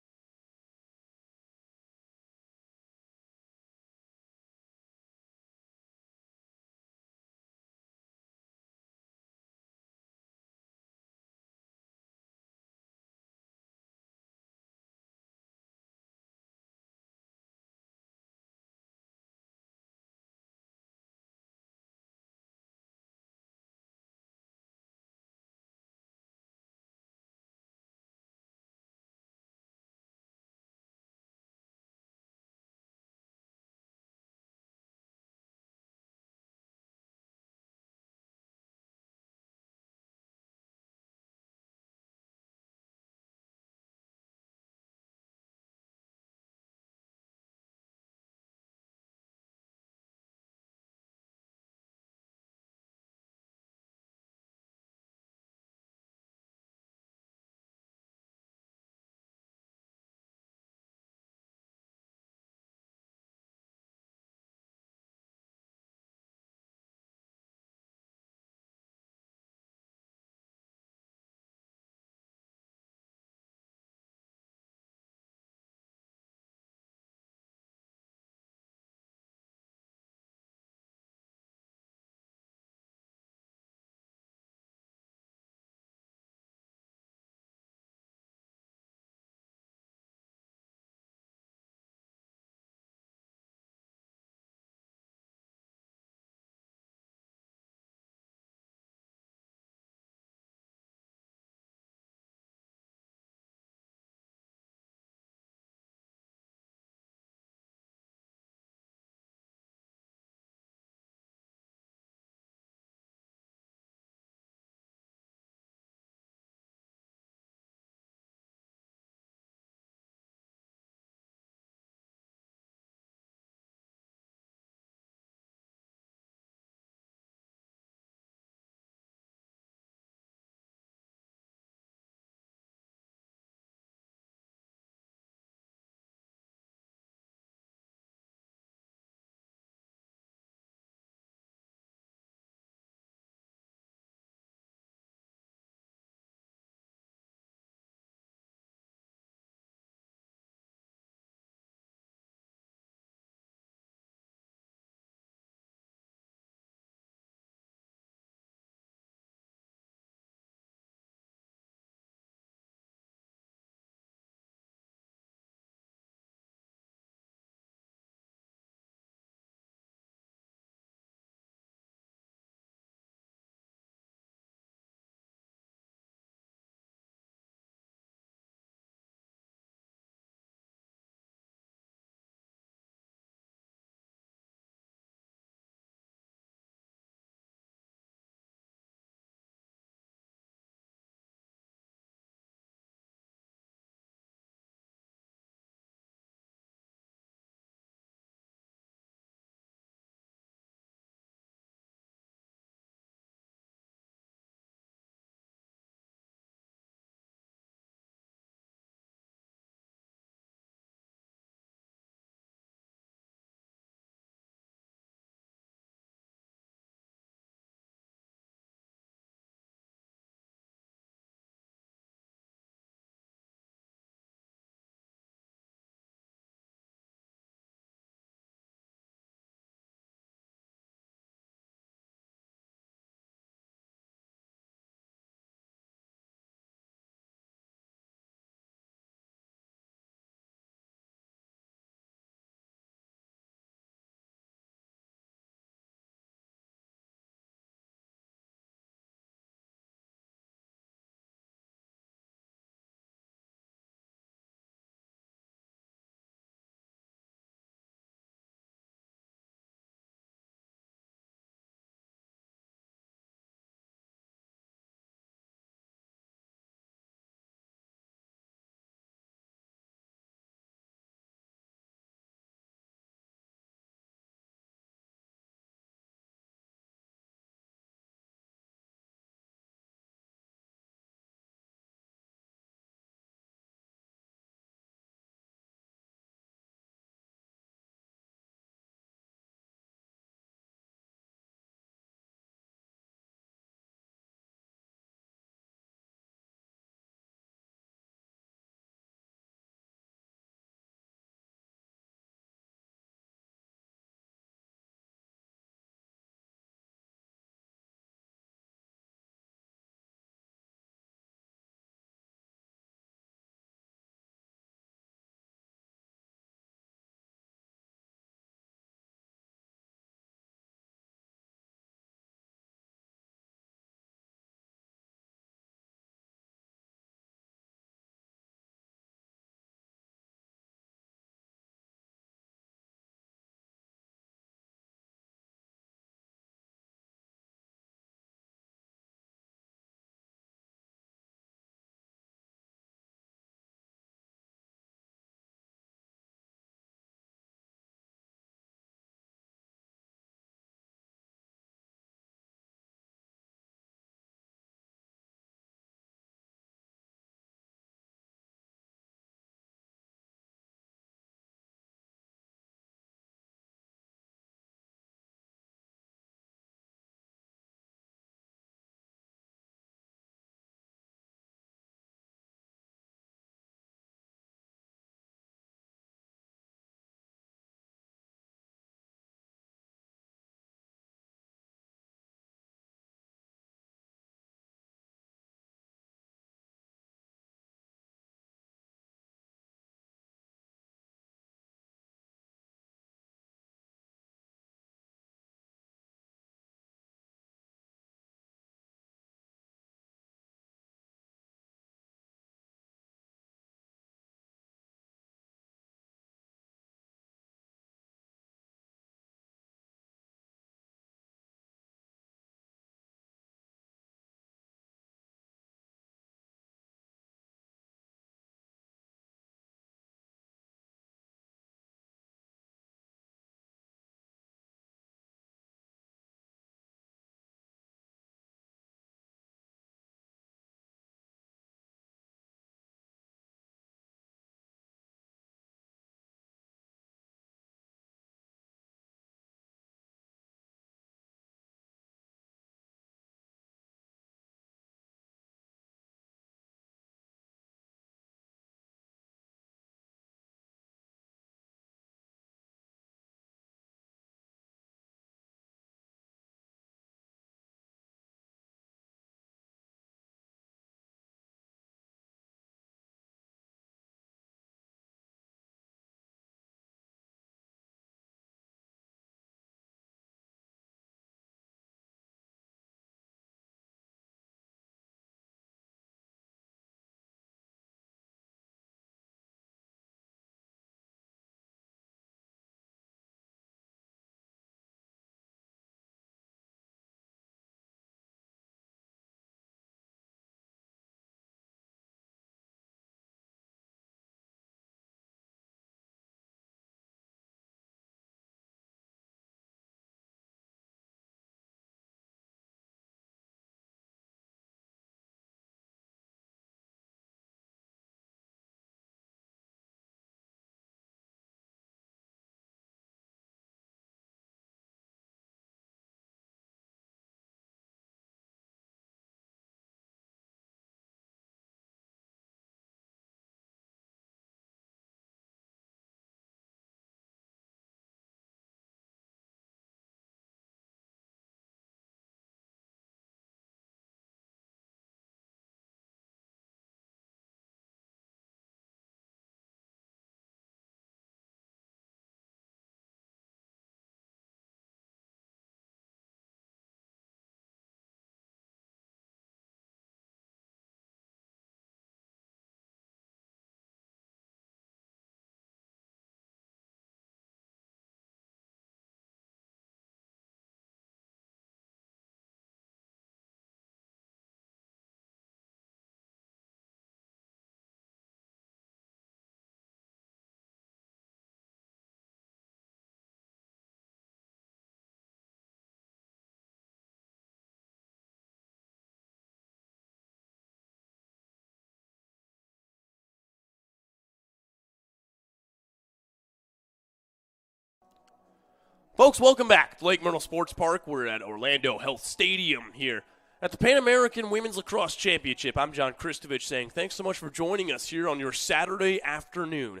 Folks, welcome back to Lake Myrtle Sports Park. We're at Orlando Health Stadium here at the Pan American Women's Lacrosse Championship. I'm John Kristovich saying thanks so much for joining us here on your Saturday afternoon.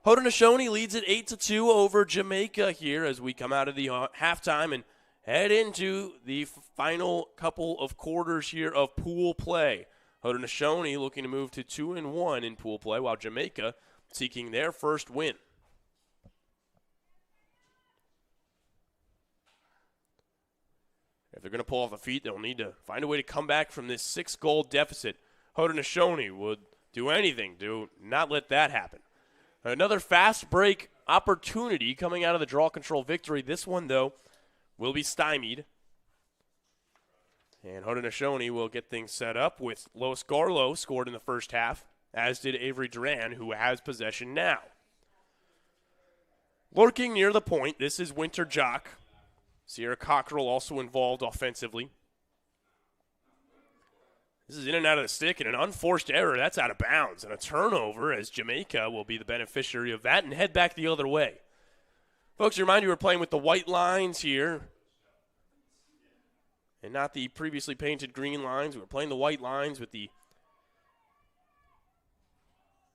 Haudenosaunee leads it 8-2 over Jamaica here as we come out of the halftime and head into the final couple of quarters here of pool play. Haudenosaunee looking to move to 2-1 in pool play, while Jamaica seeking their first win. If they're going to pull off the feet, they'll need to find a way to come back from this 6-goal deficit. Haudenosaunee would do anything to not let that happen. Another fast break opportunity coming out of the draw control victory. This one, though, will be stymied. And Haudenosaunee will get things set up with Los Garlo scored in the first half, as did Avery Duran, who has possession now. Lurking near the point, this is Winter Jock. Sierra Cockrell also involved offensively. This is in and out of the stick, and an unforced error. That's out of bounds. And a turnover as Jamaica will be the beneficiary of that and head back the other way. Folks, remind you we're playing with the white lines here and not the previously painted green lines. We're playing the white lines with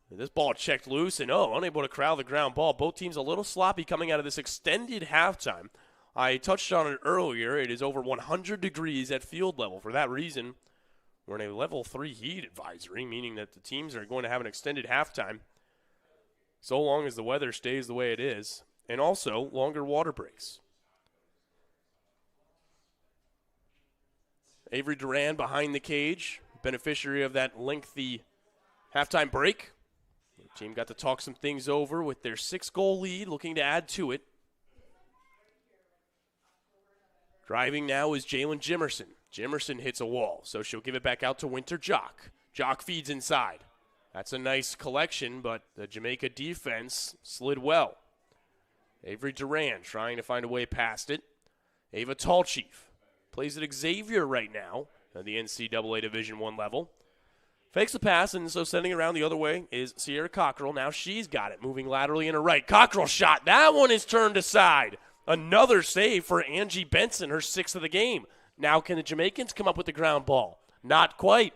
this ball checked loose and, unable to corral the ground ball. Both teams a little sloppy coming out of this extended halftime. I touched on it earlier. It is over 100 degrees at field level. For that reason, we're in a level 3 heat advisory, meaning that the teams are going to have an extended halftime so long as the weather stays the way it is, and also longer water breaks. Avery Duran behind the cage, beneficiary of that lengthy halftime break. The team got to talk some things over with their 6-goal lead, looking to add to it. Driving now is Jalen Jimerson. Jimerson hits a wall, so she'll give it back out to Winter Jock. Jock feeds inside. That's a nice collection, but the Jamaica defense slid well. Avery Duran trying to find a way past it. Ava Tallchief plays at Xavier right now at the NCAA Division I level. Fakes the pass, and so sending it around the other way is Sierra Cockrell. Now she's got it, moving laterally in her right. Cockrell shot. That one is turned aside. Another save for Angie Benson, her 6th of the game. Now can the Jamaicans come up with the ground ball? Not quite.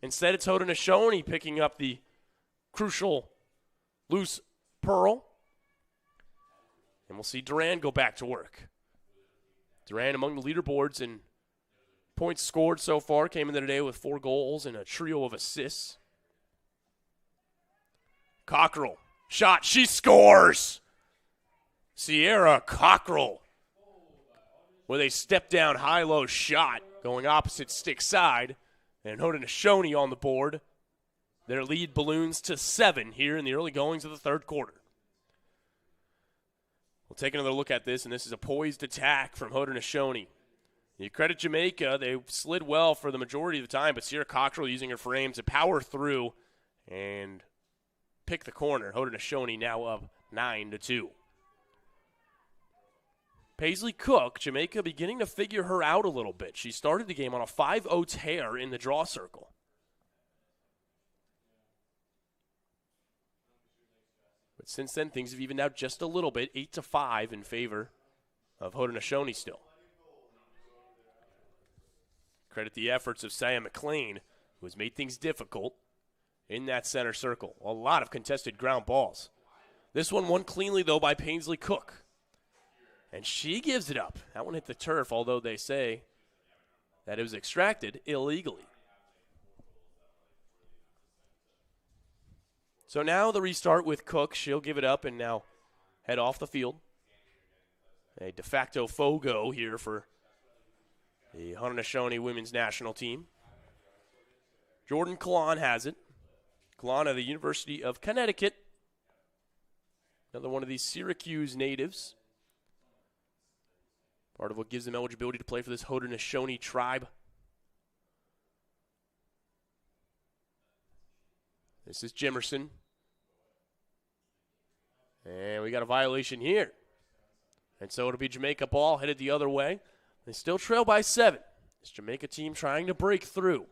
Instead, it's Haudenosaunee picking up the crucial loose pearl. And we'll see Duran go back to work. Duran among the leaderboards in points scored so far. Came into today with 4 goals and a trio of assists. Cockrell. Shot. She scores! Sierra Cockrell with a step-down high-low shot going opposite stick side. And Haudenosaunee on the board. Their lead balloons to 7 here in the early goings of the third quarter. We'll take another look at this, and this is a poised attack from Haudenosaunee. You credit Jamaica. They slid well for the majority of the time, but Sierra Cockrell using her frame to power through and pick the corner. Haudenosaunee now up 9-2. Paisley Cook, Jamaica beginning to figure her out a little bit. She started the game on a 5-0 tear in the draw circle. But since then, things have evened out just a little bit, 8-5 in favor of Haudenosaunee still. Credit the efforts of Sam McLean, who has made things difficult in that center circle. A lot of contested ground balls. This one won cleanly, though, by Paisley Cook. And she gives it up. That one hit the turf, although they say that it was extracted illegally. So now the restart with Cook. She'll give it up and now head off the field. A de facto fogo here for the Haudenosaunee women's national team. Jordan Kalan has it. Kalan of the University of Connecticut. Another one of these Syracuse natives. Part of what gives them eligibility to play for this Haudenosaunee tribe. This is Jimerson. And we got a violation here. And so it'll be Jamaica ball headed the other way. They still trail by 7. This Jamaica team trying to break through.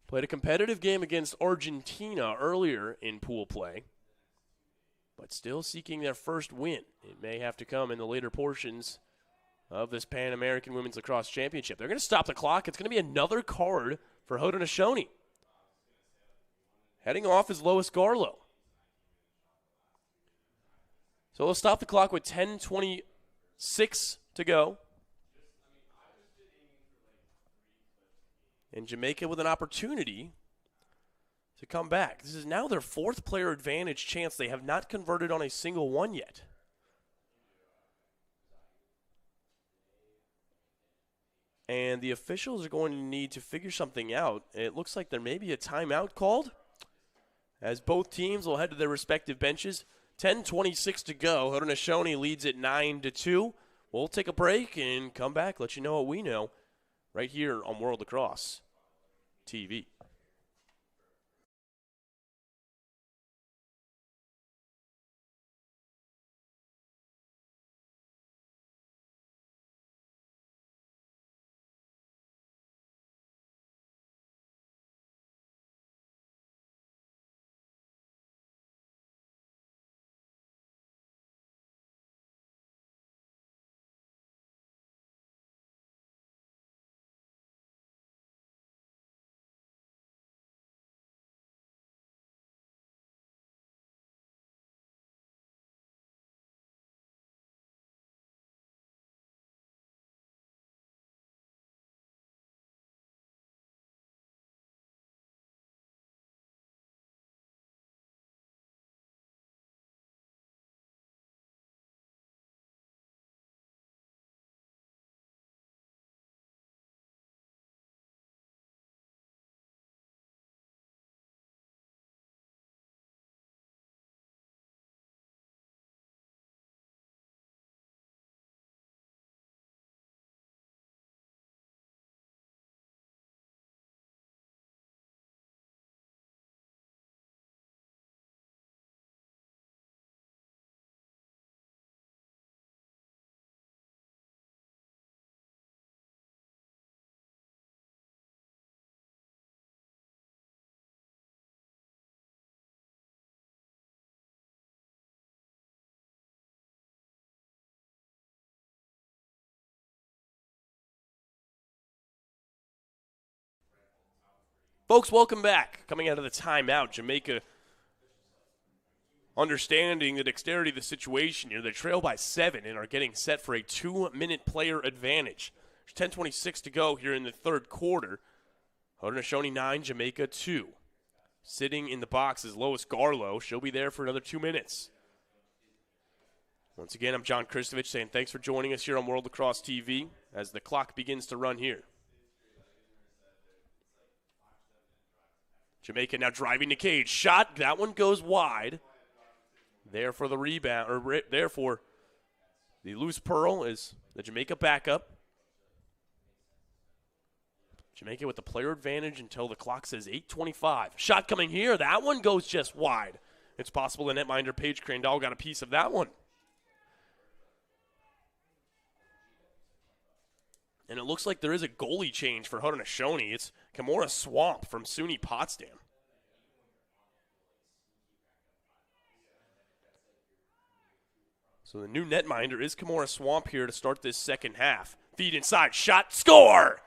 Played a competitive game against Argentina earlier in pool play. but still seeking their first win. It may have to come in the later portions of this Pan American Women's Lacrosse Championship. They're going to stop the clock. It's going to be another card for Haudenosaunee. Heading off is Lois Garlow. So they'll stop the clock with 10:26 to go. And Jamaica with an opportunity to come back. This is now their fourth player advantage chance. They have not converted on a single one yet. And the officials are going to need to figure something out. It looks like there may be a timeout called, as both teams will head to their respective benches. 10:26 to go. Haudenosaunee leads it 9-2. We'll take a break and come back, let you know what we know right here on World Lacrosse TV. Folks, welcome back. Coming out of the timeout, Jamaica understanding the dexterity of the situation here. They trail by 7 and are getting set for a 2-minute player advantage. There's 10:26 to go here in the third quarter. Haudenosaunee 9, Jamaica 2. Sitting in the box is Lois Garlow. She'll be there for another 2 minutes. Once again, I'm John Kristovich saying thanks for joining us here on World Lacrosse TV as the clock begins to run here. Jamaica now driving the cage. Shot. That one goes wide. There for the rebound, or there for the loose pearl is the Jamaica backup. Jamaica with the player advantage until the clock says 8:25. Shot coming here. That one goes just wide. It's possible the netminder Paige Crandall got a piece of that one. And it looks like there is a goalie change for Haudenosaunee. It's Kimora Swamp from SUNY Potsdam. So the new netminder is Kimora Swamp here to start this second half. Feed inside, shot, score!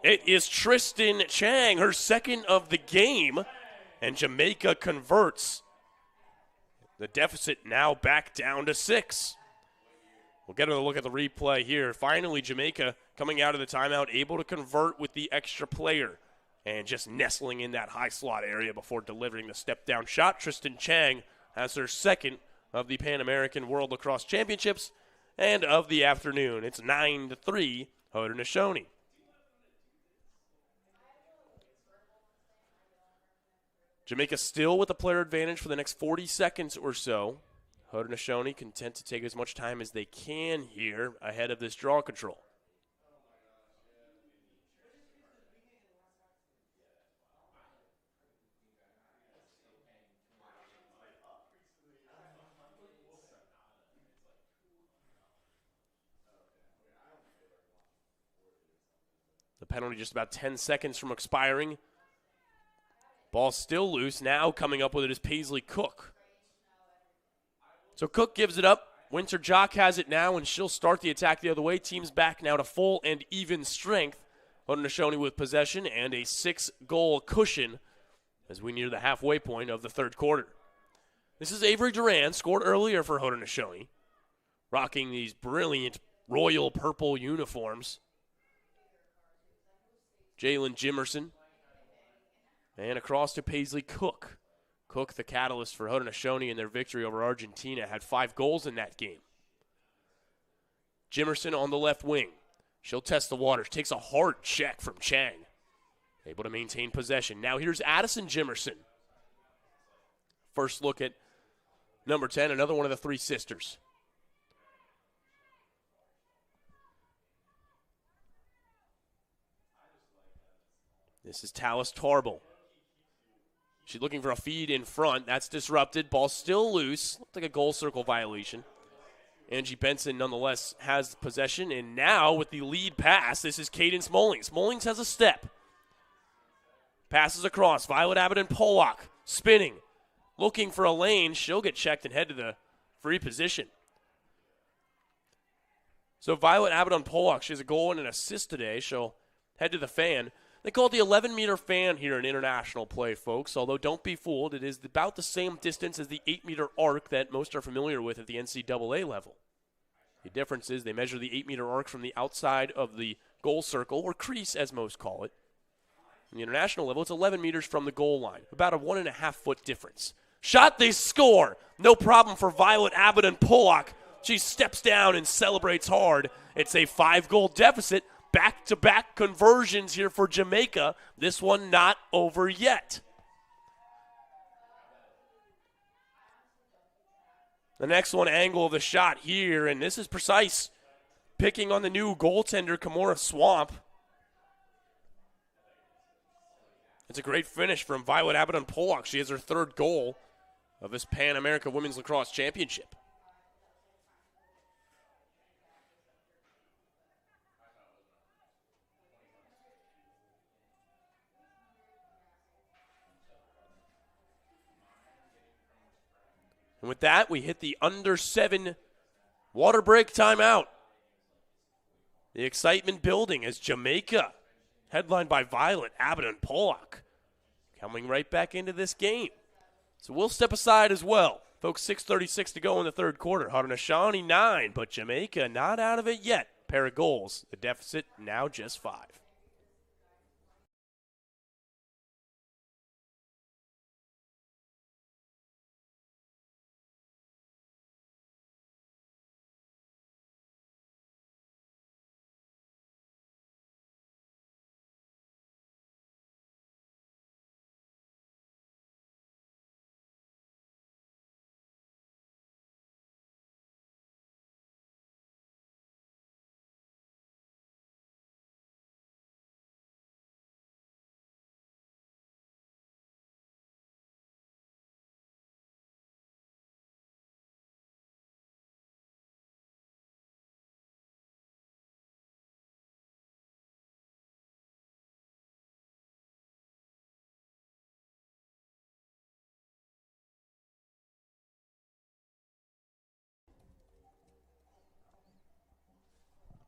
It is Tristan Chang, her second of the game, and Jamaica converts. The deficit now back down to 6. We'll get a look at the replay here. Finally, Jamaica coming out of the timeout, able to convert with the extra player and just nestling in that high slot area before delivering the step-down shot. Tristan Chang has her second of the Pan American World Lacrosse Championships and of the afternoon. It's 9-3, Haudenosaunee. Jamaica still with the player advantage for the next 40 seconds or so. Haudenosaunee content to take as much time as they can here ahead of this draw control. The penalty just about 10 seconds from expiring. Ball still loose. Now coming up with it is Paisley Cook. So Cook gives it up. Winter Jock has it now, and she'll start the attack the other way. Team's back now to full and even strength. Haudenosaunee with possession and a 6-goal cushion as we near the halfway point of the third quarter. This is Avery Duran, scored earlier for Haudenosaunee, rocking these brilliant royal purple uniforms. Jalen Jimerson, and across to Paisley Cook. Cook, the catalyst for Haudenosaunee in their victory over Argentina, had 5 goals in that game. Jimerson on the left wing. She'll test the waters. Takes a hard check from Chang. Able to maintain possession. Now here's Addison Jimerson. First look at number 10, another one of the 3 sisters. This is Talis Tarbell. She's looking for a feed in front. That's disrupted. Ball still loose. Looked like a goal circle violation. Angie Benson, nonetheless, has possession. And now, with the lead pass, this is Caden Smollings. Smollings has a step. Passes across. Violet Abbott and Pollock spinning. Looking for a lane. She'll get checked and head to the free position. So Violet Abbott on Pollock. She has a goal and an assist today. She'll head to the fan. They call it the 11-meter fan here in international play, folks, although don't be fooled. It is about the same distance as the 8-meter arc that most are familiar with at the NCAA level. The difference is they measure the 8-meter arc from the outside of the goal circle, or crease as most call it. In the international level, it's 11 meters from the goal line, about a 1.5-foot difference. Shot, they score! No problem for Violet Abbott and Pollock. She steps down and celebrates hard. It's a 5-goal deficit. Back-to-back conversions here for Jamaica. This one not over yet. The next one, angle of the shot here, and this is precise. Picking on the new goaltender, Kimura Swamp. It's a great finish from Violet Abbott and Pollock. She has her 3rd goal of this Pan America Women's Lacrosse Championship. And with that, we hit the under 7 water break timeout. The excitement building as Jamaica, headlined by Violet Abbott and Pollock, coming right back into this game. So we'll step aside as well. Folks, 6:36 to go in the third quarter. Haudenosaunee 9, but Jamaica not out of it yet. Pair of goals. The deficit now just 5.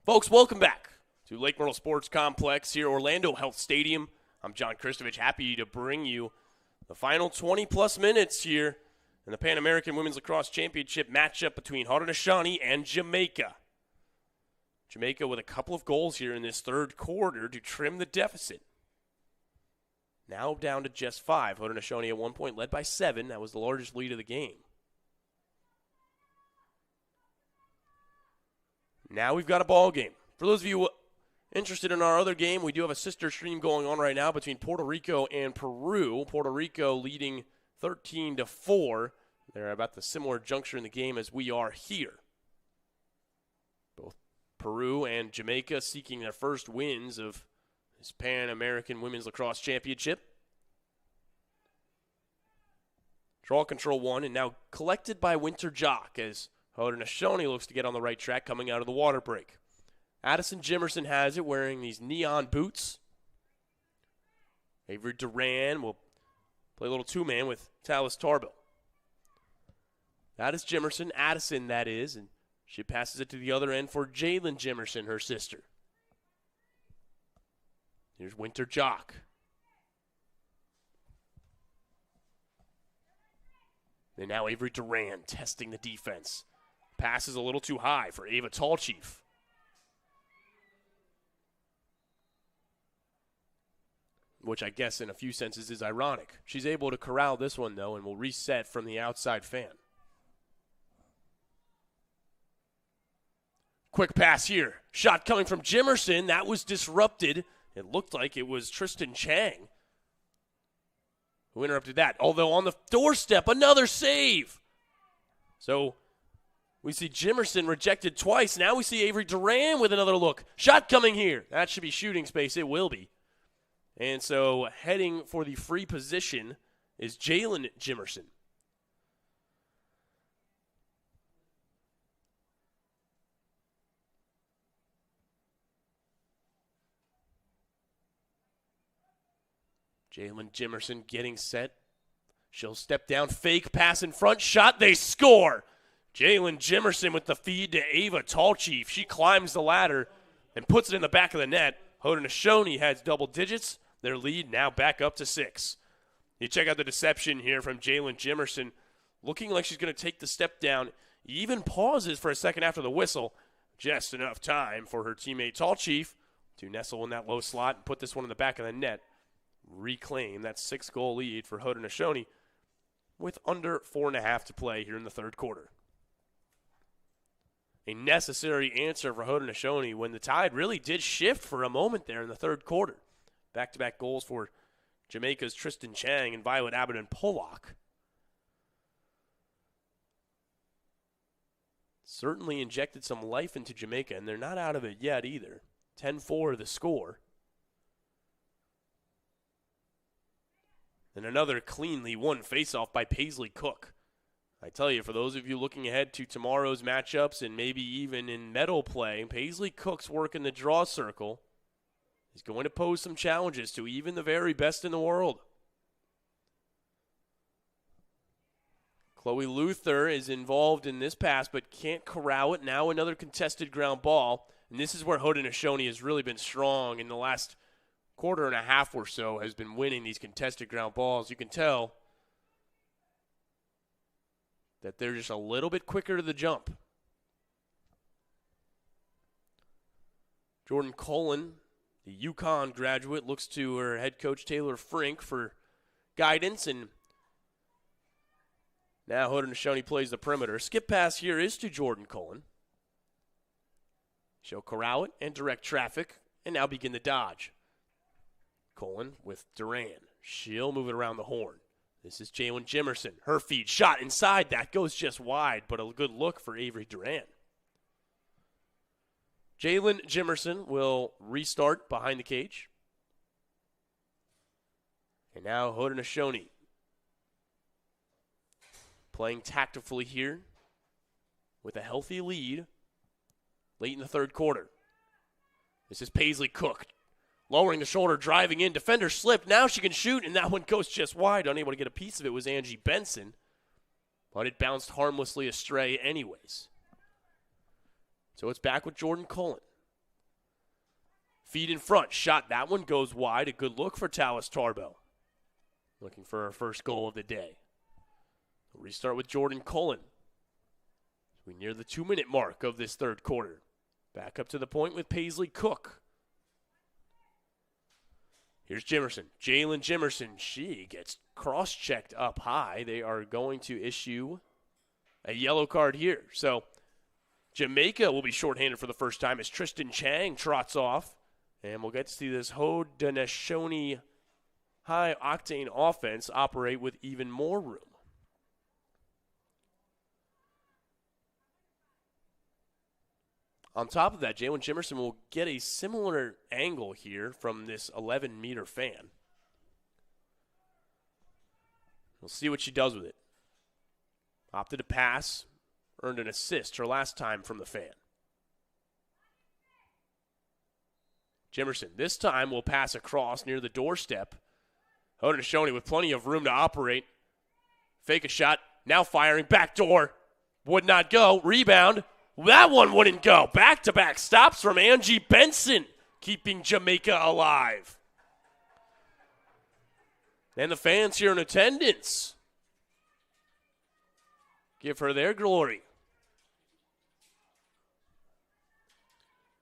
Folks, welcome back to Lake Myrtle Sports Complex here, Orlando Health Stadium. I'm John Kristovich, happy to bring you the final 20-plus minutes here in the Pan American Women's Lacrosse Championship matchup between Haudenosaunee and Jamaica. Jamaica with a couple of goals here in this third quarter to trim the deficit. Now down to just 5. Haudenosaunee at one point led by 7. That was the largest lead of the game. Now we've got a ball game. For those of you interested in our other game, we do have a sister stream going on right now between Puerto Rico and Peru. Puerto Rico leading 13-4. They're about the similar juncture in the game as we are here. Both Peru and Jamaica seeking their first wins of this Pan American Women's Lacrosse Championship. Draw control 1, and now collected by Winter Jock as Haudenosaunee looks to get on the right track coming out of the water break. Addison Jimerson has it, wearing these neon boots. Avery Duran will play a little two-man with Talis Tarbell. That is Jimerson, Addison, that is, and she passes it to the other end for Jalen Jimerson, her sister. Here's Winter Jock. And now Avery Duran testing the defense. Pass is a little too high for Ava Tallchief. Which I guess in a few senses is ironic. She's able to corral this one, though, and will reset from the outside fan. Quick pass here. Shot coming from Jimerson. That was disrupted. It looked like it was Tristan Chang who interrupted that. Although on the doorstep, another save. So we see Jimerson rejected twice. Now we see Avery Duran with another look. Shot coming here. That should be shooting space. It will be. And so heading for the free position is Jalen Jimerson. Jalen Jimerson getting set. She'll step down, fake, pass in front, shot, they score. Jalen Jimerson with the feed to Ava Tallchief. She climbs the ladder and puts it in the back of the net. Haudenosaunee has double digits. Their lead now back up to 6. You check out the deception here from Jalen Jimerson. Looking like she's going to take the step down. He even pauses for a second after the whistle. Just enough time for her teammate Tallchief to nestle in that low slot and put this one in the back of the net. Reclaim that 6-goal lead for Haudenosaunee with under 4.5 to play here in the third quarter. A necessary answer for Haudenosaunee when the tide really did shift for a moment there in the third quarter. Back-to-back goals for Jamaica's Tristan Chang and Violet Abbott Pollock. Certainly injected some life into Jamaica, and they're not out of it yet either. 10-4 the score. And another cleanly won faceoff by Paisley Cook. I tell you, for those of you looking ahead to tomorrow's matchups and maybe even in medal play, Paisley Cook's work in the draw circle is going to pose some challenges to even the very best in the world. Chloe Luther is involved in this pass but can't corral it. Now another contested ground ball. And this is where Haudenosaunee has really been strong in the last quarter and a half or so, has been winning these contested ground balls. You can tell that they're just a little bit quicker to the jump. Jordan Cullen, the UConn graduate, looks to her head coach Taylor Frink for guidance, and now Haudenosaunee plays the perimeter. Skip pass here is to Jordan Cullen. She'll corral it and direct traffic, and now begin the dodge. Cullen with Duran. She'll move it around the horn. This is Jalen Jimerson. Her feed shot inside. That goes just wide, but a good look for Avery Duran. Jalen Jimerson will restart behind the cage. And now Haudenosaunee playing tactfully here with a healthy lead late in the third quarter. This is Paisley Cook. Lowering the shoulder, driving in. Defender slipped. Now she can shoot, and that one goes just wide. Unable to get a piece of it was Angie Benson. But it bounced harmlessly astray anyways. So it's back with Jordan Cullen. Feed in front. Shot. That one goes wide. A good look for Talis Tarbo. Looking for her first goal of the day. Restart with Jordan Cullen. We near the 2-minute mark of this third quarter. Back up to the point with Paisley Cook. Here's Jimerson. Jalen Jimerson. She gets cross-checked up high. They are going to issue a yellow card here. So Jamaica will be shorthanded for the first time as Tristan Chang trots off. And we'll get to see this Haudenosaunee high-octane offense operate with even more room. On top of that, Jalen Jimerson will get a similar angle here from this 11-meter fan. We'll see what she does with it. Opted to pass, earned an assist her last time from the fan. Jimerson this time will pass across near the doorstep. Haudenosaunee with plenty of room to operate. Fake a shot, now firing, back door. Would not go. Rebound. That one wouldn't go. Back-to-back stops from Angie Benson, keeping Jamaica alive. And the fans here in attendance give her their glory.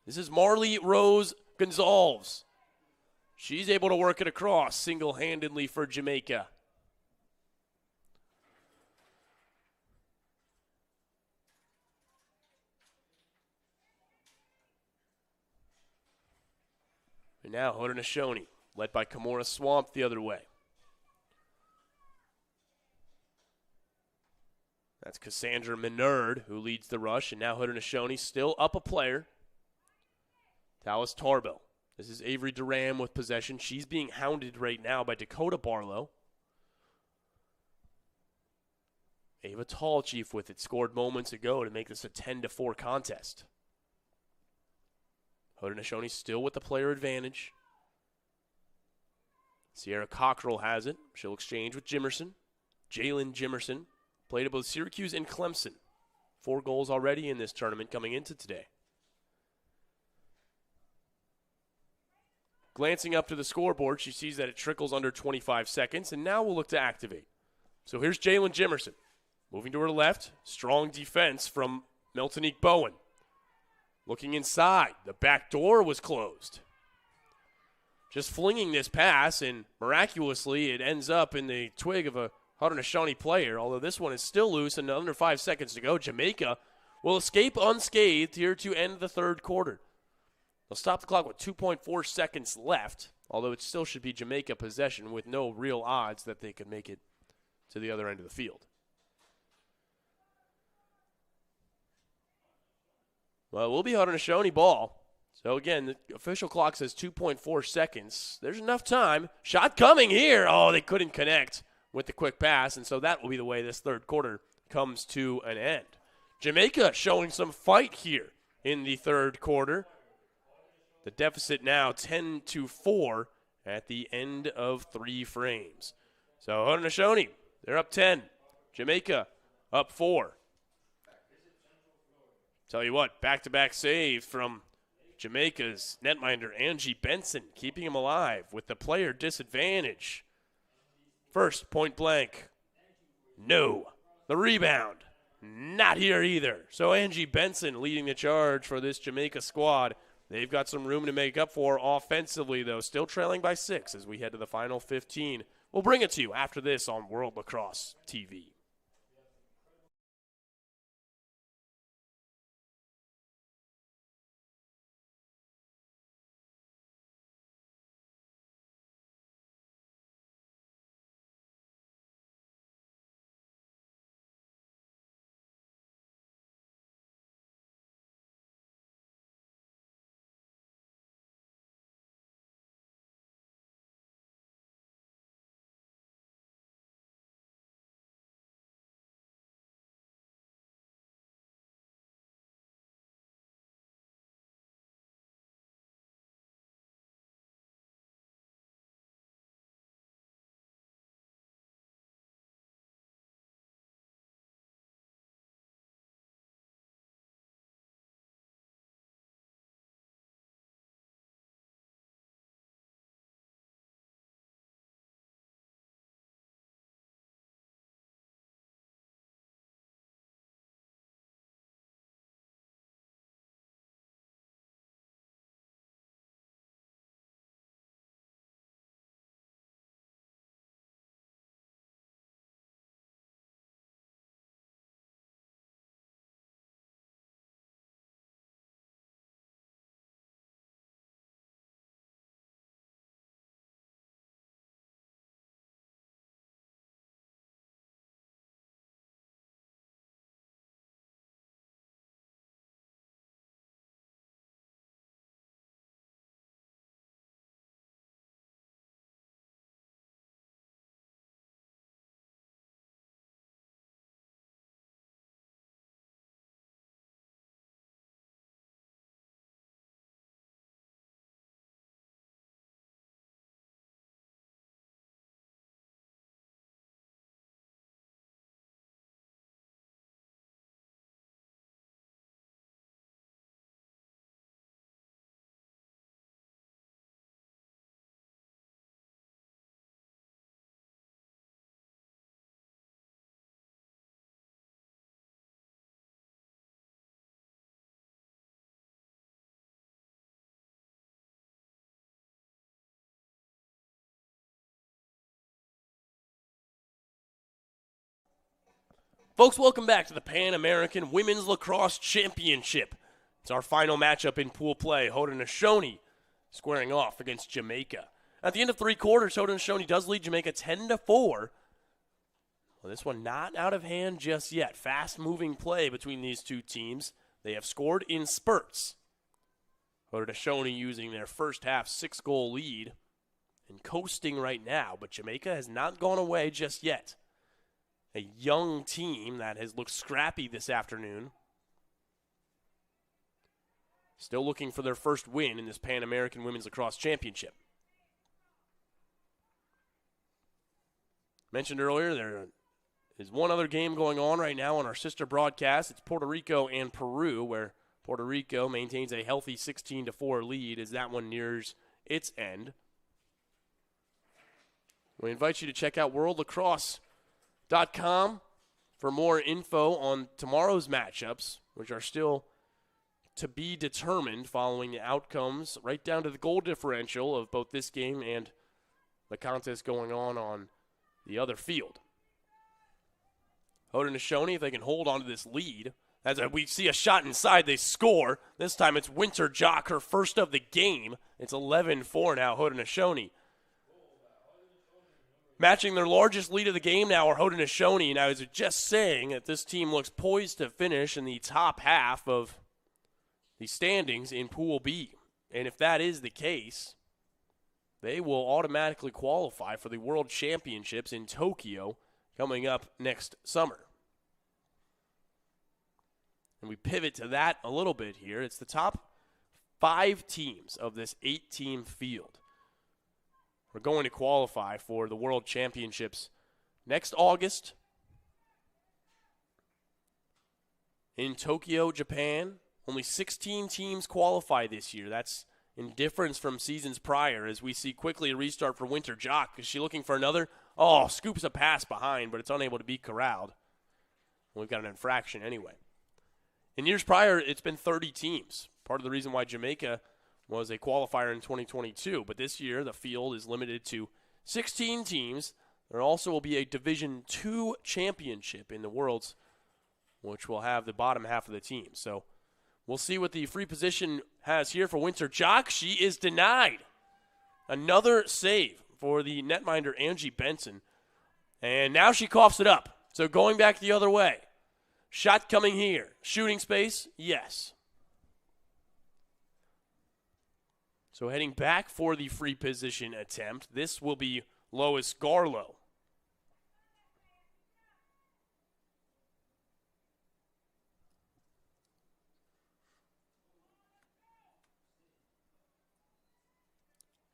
This is Marley Rose Gonzalez. She's able to work it across single-handedly for Jamaica. And now Haudenosaunee, led by Kimora Swamp the other way. That's Cassandra Menard who leads the rush, and now Haudenosaunee still up a player. Dallas Tarbell. This is Avery Duran with possession. She's being hounded right now by Dakota Barlow. Ava Tallchief with it, scored moments ago to make this a 10-4 contest. Haudenosaunee still with the player advantage. Sierra Cockrell has it. She'll exchange with Jimerson. Jalen Jimerson played at both Syracuse and Clemson. 4 goals already in this tournament coming into today. Glancing up to the scoreboard, she sees that it trickles under 25 seconds, and now we'll look to activate. So here's Jalen Jimerson. Moving to her left, strong defense from Miltonique Bowen. Looking inside, the back door was closed. Just flinging this pass, and miraculously it ends up in the twig of a Haudenosaunee player, although this one is still loose and under 5 seconds to go. Jamaica will escape unscathed here to end the third quarter. They'll stop the clock with 2.4 seconds left, although it still should be Jamaica possession with no real odds that they could make it to the other end of the field. Well, it will be Haudenosaunee ball. So, again, the official clock says 2.4 seconds. There's enough time. Shot coming here. Oh, they couldn't connect with the quick pass, and so that will be the way this third quarter comes to an end. Jamaica showing some fight here in the third quarter. The deficit now 10-4 at the end of 3 frames. So Haudenosaunee, they're up 10. Jamaica up 4. Tell you what, back-to-back save from Jamaica's netminder Angie Benson, keeping him alive with the player disadvantage. First, point blank. No. The rebound. Not here either. So Angie Benson leading the charge for this Jamaica squad. They've got some room to make up for offensively, though. Still trailing by 6 as we head to the final 15. We'll bring it to you after this on World Lacrosse TV. Folks, welcome back to the Pan American Women's Lacrosse Championship. It's our final matchup in pool play. Haudenosaunee squaring off against Jamaica. At the end of three quarters, Haudenosaunee does lead Jamaica 10-4. Well, this one not out of hand just yet. Fast-moving play between these two teams. They have scored in spurts. Haudenosaunee using their first half 6-goal lead and coasting right now, but Jamaica has not gone away just yet. A young team that has looked scrappy this afternoon. Still looking for their first win in this Pan American Women's Lacrosse Championship. Mentioned earlier, there is one other game going on right now on our sister broadcast. It's Puerto Rico and Peru, where Puerto Rico maintains a healthy 16-4 lead as that one nears its end. We invite you to check out worldlacrosse.com for more info on tomorrow's matchups, which are still to be determined following the outcomes right down to the goal differential of both this game and the contest going on the other field. Haudenosaunee, if they can hold on to this lead, as we see a shot inside, they score. This time it's Winter Jock, her first of the game. It's 11-4 now, Haudenosaunee. Matching their largest lead of the game now are Haudenosaunee. And I was just saying that this team looks poised to finish in the top half of the standings in Pool B. And if that is the case, they will automatically qualify for the World Championships in Tokyo coming up next summer. And we pivot to that a little bit here. It's the top 5 teams of this 8-team field. We're going to qualify for the World Championships next August in Tokyo, Japan. Only 16 teams qualify this year. That's in difference from seasons prior, as we see quickly a restart for Winter Jock. Is she looking for another? Oh, scoops a pass behind, but it's unable to be corralled. We've got an infraction anyway. In years prior, it's been 30 teams. Part of the reason why Jamaica was a qualifier in 2022. But this year, the field is limited to 16 teams. There also will be a Division II championship in the Worlds, which will have the bottom half of the team. So we'll see what the free position has here for Winter Jock. She is denied. Another save for the netminder Angie Benson. And now she coughs it up. So going back the other way. Shot coming here. Shooting space? Yes. So heading back for the free position attempt. This will be Lois Garlow.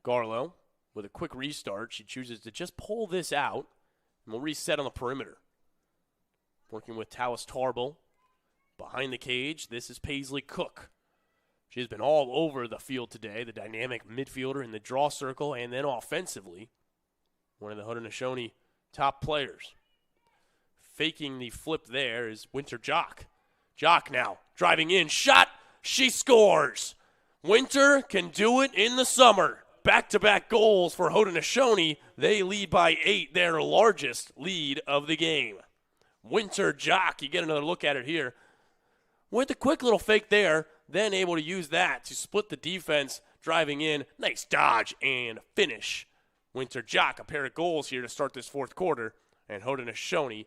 Garlow, with a quick restart, she chooses to just pull this out, and we'll reset on the perimeter. Working with Talis Tarble. Behind the cage, this is Paisley Cook. She has been all over the field today, the dynamic midfielder in the draw circle, and then offensively, one of the Haudenosaunee top players. Faking the flip there is Winter Jock. Jock now driving in, shot, she scores. Winter can do it in the summer. Back-to-back goals for Haudenosaunee. They lead by 8, their largest lead of the game. Winter Jock, you get another look at it here. With a quick little fake there, then able to use that to split the defense, driving in. Nice dodge and finish. Winter Jock, a pair of goals here to start this fourth quarter, and Haudenosaunee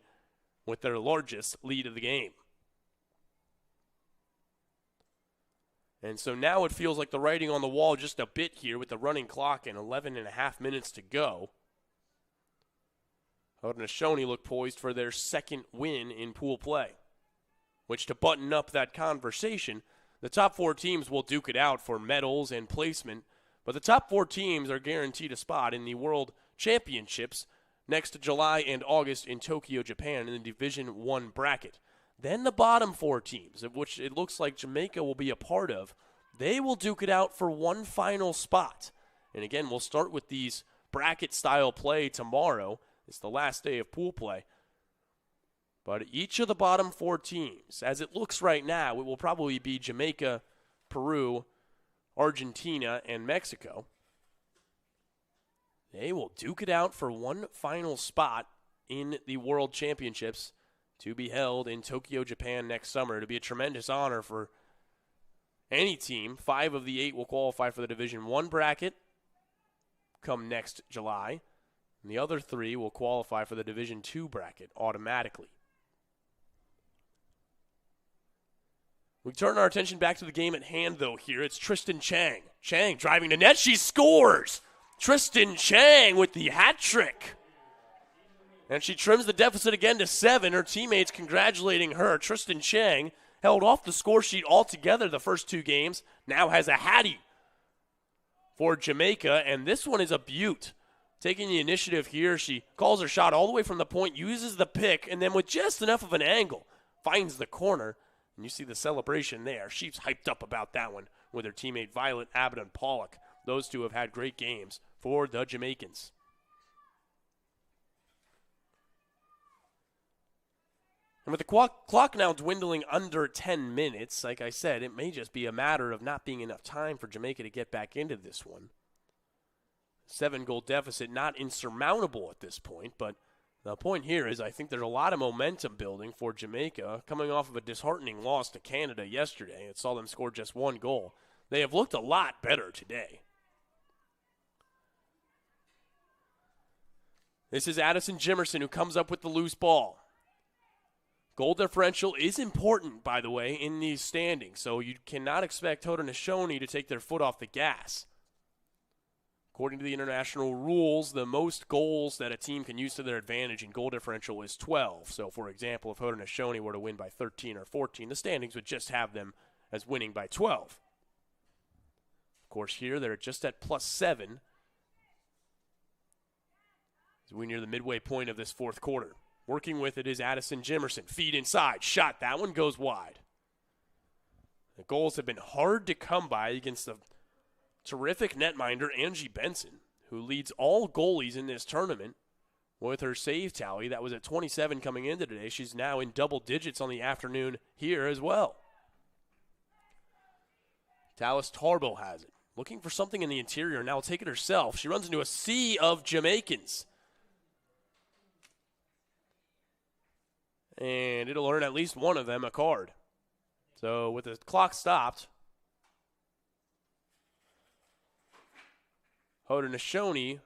with their largest lead of the game. And so now it feels like the writing on the wall just a bit here with the running clock and 11 and a half minutes to go. Haudenosaunee look poised for their second win in pool play, which to button up that conversation, the top 4 teams will duke it out for medals and placement, but the top 4 teams are guaranteed a spot in the World Championships next July and August in Tokyo, Japan in the Division I bracket. Then the bottom 4 teams, of which it looks like Jamaica will be a part of, they will duke it out for one final spot. And again, we'll start with these bracket-style play tomorrow. It's the last day of pool play. But each of the bottom 4 teams, as it looks right now, it will probably be Jamaica, Peru, Argentina, and Mexico. They will duke it out for one final spot in the World Championships to be held in Tokyo, Japan next summer. It'll be a tremendous honor for any team. 5 of the 8 will qualify for the Division I bracket come next July, and the other 3 will qualify for the Division II bracket automatically. We turn our attention back to the game at hand, though, here. It's Tristan Chang. Chang driving to net. She scores! Tristan Chang with the hat trick. And she trims the deficit again to 7. Her teammates congratulating her. Tristan Chang held off the score sheet altogether the first 2 games. Now has a hattie for Jamaica, and this one is a beaut. Taking the initiative here, she calls her shot all the way from the point, uses the pick, and then with just enough of an angle, finds the corner. And you see the celebration there. She's hyped up about that one with her teammate Violet Abaddon-Pollock. Those two have had great games for the Jamaicans. And with the clock now dwindling under 10 minutes, like I said, it may just be a matter of not being enough time for Jamaica to get back into this one. 7-goal deficit, not insurmountable at this point, but the point here is I think there's a lot of momentum building for Jamaica coming off of a disheartening loss to Canada yesterday. It saw them score just 1 goal. They have looked a lot better today. This is Addison Jimerson who comes up with the loose ball. Goal differential is important, by the way, in these standings, so you cannot expect Haudenosaunee to take their foot off the gas. According to the international rules, the most goals that a team can use to their advantage in goal differential is 12. So, for example, if Haudenosaunee were to win by 13 or 14, the standings would just have them as winning by 12. Of course, here they're just at +7 as we near the midway point of this fourth quarter. Working with it is Addison Jimerson. Feed inside. Shot. That one goes wide. The goals have been hard to come by against the terrific netminder Angie Benson, who leads all goalies in this tournament with her save tally. That was at 27 coming into today. She's now in double digits on the afternoon here as well. Talis Tarbo has it. Looking for something in the interior. Now will take it herself. She runs into a sea of Jamaicans. And it'll earn at least one of them a card. So with the clock stopped, Haudenosaunee.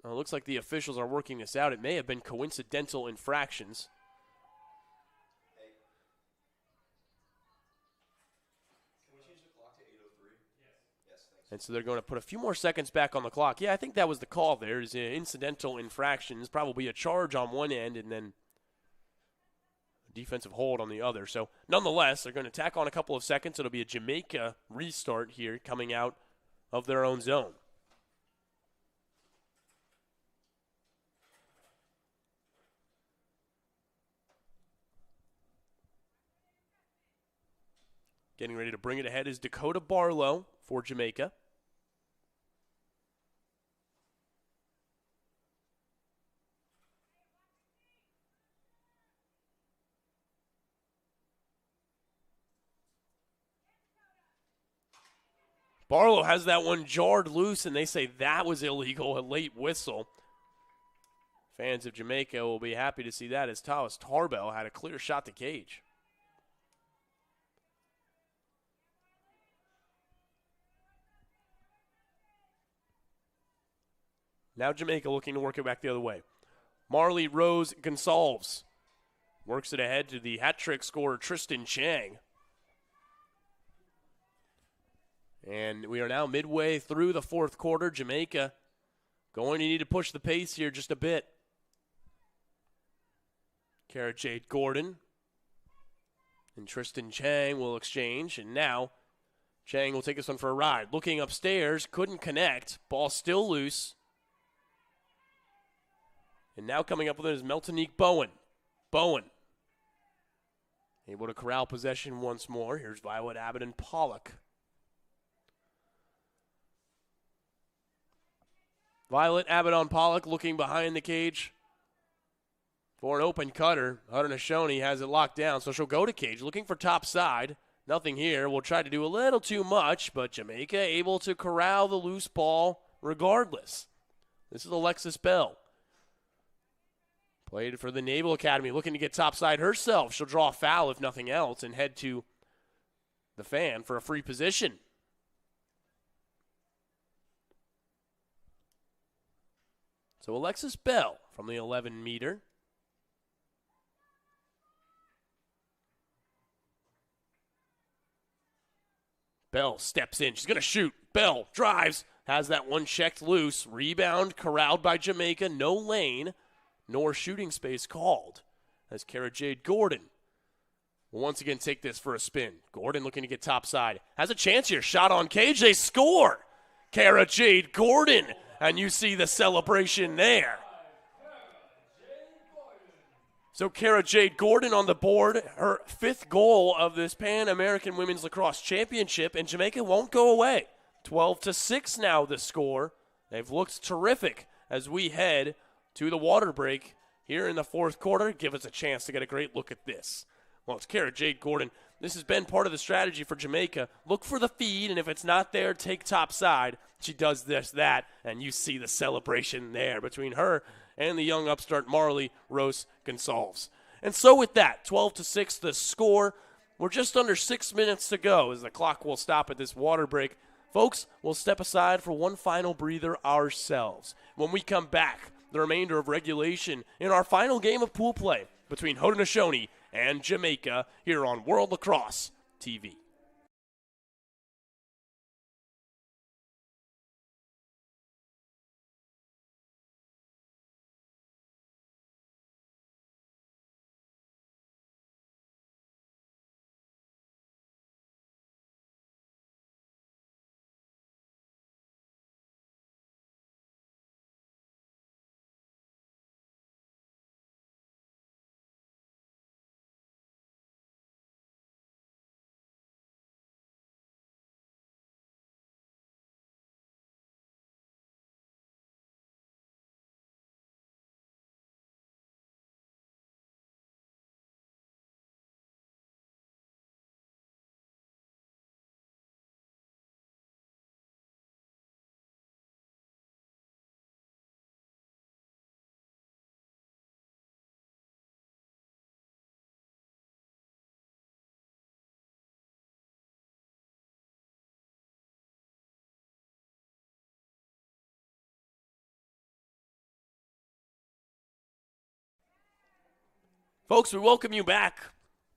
It looks like the officials are working this out. It may have been coincidental infractions. Can we change the clock to 8:03? Yes, thanks. And so they're going to put a few more seconds back on the clock. Yeah, I think that was the call there. Is incidental infractions, probably a charge on one end and then a defensive hold on the other. So nonetheless, they're going to tack on a couple of seconds. It'll be a Jamaica restart here coming out of their own zone. Getting ready to bring it ahead is Dakota Barlow for Jamaica. Barlow has that one jarred loose, and they say that was illegal, a late whistle. Fans of Jamaica will be happy to see that as Talis Tarbell had a clear shot to cage. Now Jamaica looking to work it back the other way. Marley Rose Gonsalves works it ahead to the hat-trick scorer Tristan Chang. And we are now midway through the fourth quarter. Jamaica going to need to push the pace here just a bit. Cara Jade Gordon and Tristan Chang will exchange. And now Chang will take this one for a ride. Looking upstairs, couldn't connect. Ball still loose. And now coming up with it is Meltonique Bowen. Bowen able to corral possession once more. Here's Violet Abaddon-Pollock. Violet Abaddon-Pollock looking behind the cage for an open cutter. Haudenosaunee has it locked down, so she'll go to cage. Looking for top side. Nothing here. We'll try to do a little too much, but Jamaica able to corral the loose ball regardless. This is Alexis Bell. Played for the Naval Academy, looking to get topside herself. She'll draw a foul if nothing else and head to the fan for a free position. So Alexis Bell from the 11-meter. Bell steps in. She's going to shoot. Bell drives. Has that one checked loose. Rebound corralled by Jamaica. No lane, nor shooting space called. As Kara Jade Gordon will once again take this for a spin. Gordon looking to get topside. Has a chance here. Shot on cage. They score. Kara Jade Gordon. And you see the celebration there. So Kara Jade Gordon on the board, her 5th goal of this Pan American Women's Lacrosse Championship, and Jamaica won't go away. 12-6 now the score. They've looked terrific as we head to the water break here in the 4th quarter. Give us a chance to get a great look at this. Well, it's Kara Jade Gordon. This has been part of the strategy for Jamaica. Look for the feed, and if it's not there, take topside. She does this, that, and you see the celebration there between her and the young upstart Marley Rose Gonsalves. And so with that, 12-6 the score. We're just under 6 minutes to go as the clock will stop at this water break. Folks, we'll step aside for one final breather ourselves. When we come back, the remainder of regulation in our final game of pool play between Haudenosaunee and Jamaica here on World Lacrosse TV. Folks, we welcome you back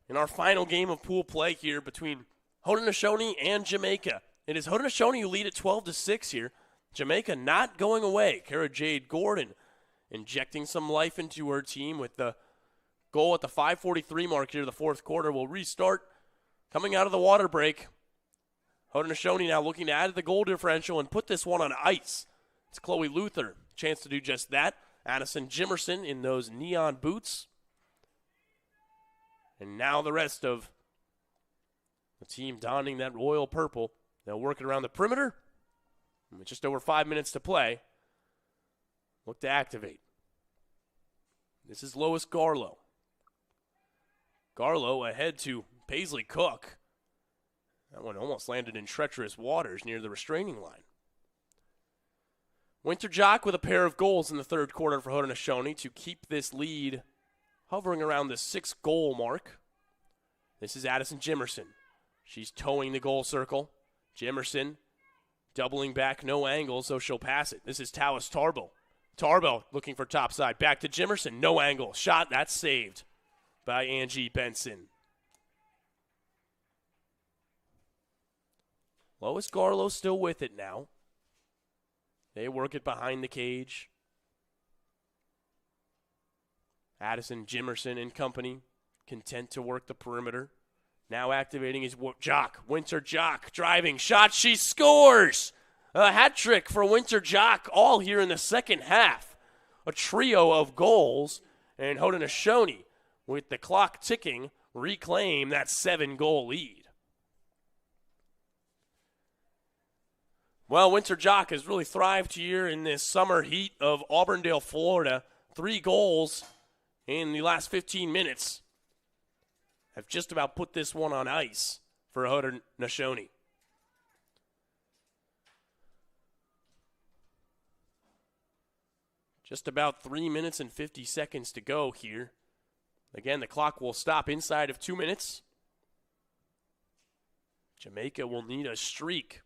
in our final game of pool play here between Haudenosaunee and Jamaica. It is Haudenosaunee who lead at 12-6 here. Jamaica not going away. Kara Jade Gordon injecting some life into her team with the goal at the 5:43 mark here. The 4th quarter will restart coming out of the water break. Haudenosaunee now looking to add to the goal differential and put this one on ice. It's Chloe Luther. Chance to do just that. Addison Jimerson in those neon boots. And now the rest of the team donning that royal purple. They'll work it around the perimeter. With just over 5 minutes to play, look to activate. This is Lois Garlow. Garlow ahead to Paisley Cook. That one almost landed in treacherous waters near the restraining line. Winter Jock with a pair of goals in the 3rd quarter for Haudenosaunee to keep this lead hovering around the 6-goal mark. This is Addison Jimerson. She's towing the goal circle. Jimerson doubling back, no angle, so she'll pass it. This is Talis Tarbell. Tarbell looking for topside. Back to Jimerson. No angle. Shot. That's saved by Angie Benson. Lois Garlow still with it now. They work it behind the cage. Addison Jimerson and company, content to work the perimeter. Now activating his Jock. Winter Jock driving. Shot. She scores! A hat trick for Winter Jock all here in the second half. A trio of goals. And Haudenosaunee, with the clock ticking, reclaim that 7-goal lead. Well, Winter Jock has really thrived here in this summer heat of Auburndale, Florida. 3 goals in the last 15 minutes have just about put this one on ice for Haudenosaunee. Just about 3 minutes and 50 seconds to go here. Again, the clock will stop inside of 2 minutes. Jamaica will need a streak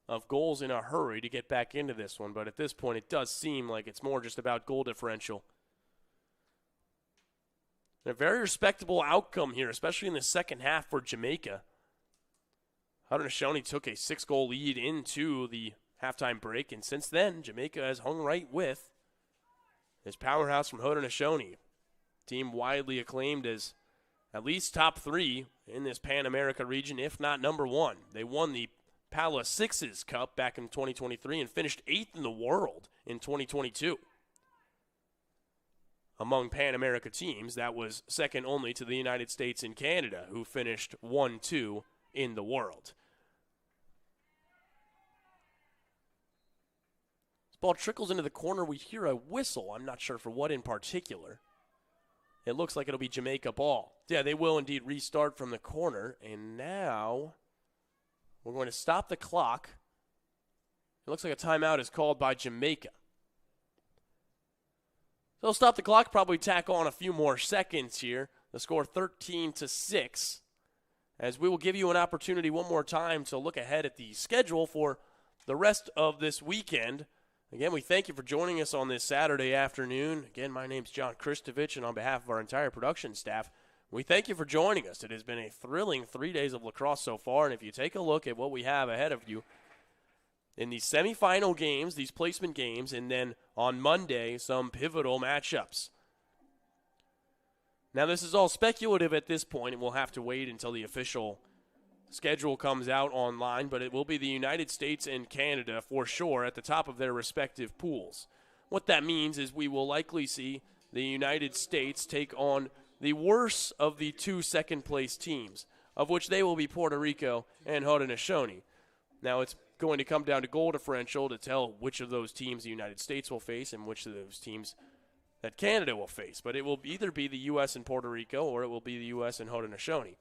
of goals in a hurry to get back into this one, but at this point it does seem like it's more just about goal differential. And a very respectable outcome here, especially in the second half for Jamaica. Haudenosaunee took a 6-goal lead into the halftime break, and since then, Jamaica has hung right with this powerhouse from Haudenosaunee, team widely acclaimed as at least top 3 in this Pan America region, if not number 1. They won the Pala Sixes Cup back in 2023 and finished 8th in the world in 2022. Among Pan America teams, that was second only to the United States and Canada, who finished 1-2 in the world. This ball trickles into the corner. We hear a whistle. I'm not sure for what in particular. It looks like it'll be Jamaica ball. Yeah, they will indeed restart from the corner. And now we're going to stop the clock. It looks like a timeout is called by Jamaica. They'll stop the clock, probably tack on a few more seconds here. The score 13-6. As we will give you an opportunity one more time to look ahead at the schedule for the rest of this weekend. Again, we thank you for joining us on this Saturday afternoon. Again, my name's John Kristovich, and on behalf of our entire production staff, we thank you for joining us. It has been a thrilling 3 days of lacrosse so far, and if you take a look at what we have ahead of you in these semifinal games, these placement games, and then on Monday, some pivotal matchups. Now, this is all speculative at this point, and we'll have to wait until the official schedule comes out online, but it will be the United States and Canada for sure at the top of their respective pools. What that means is we will likely see the United States take on the worst of the 2 second-place teams, of which they will be Puerto Rico and Haudenosaunee. Now, it's going to come down to goal differential to tell which of those teams the United States will face and which of those teams that Canada will face. But it will either be the U.S. and Puerto Rico or it will be the U.S. and Haudenosaunee.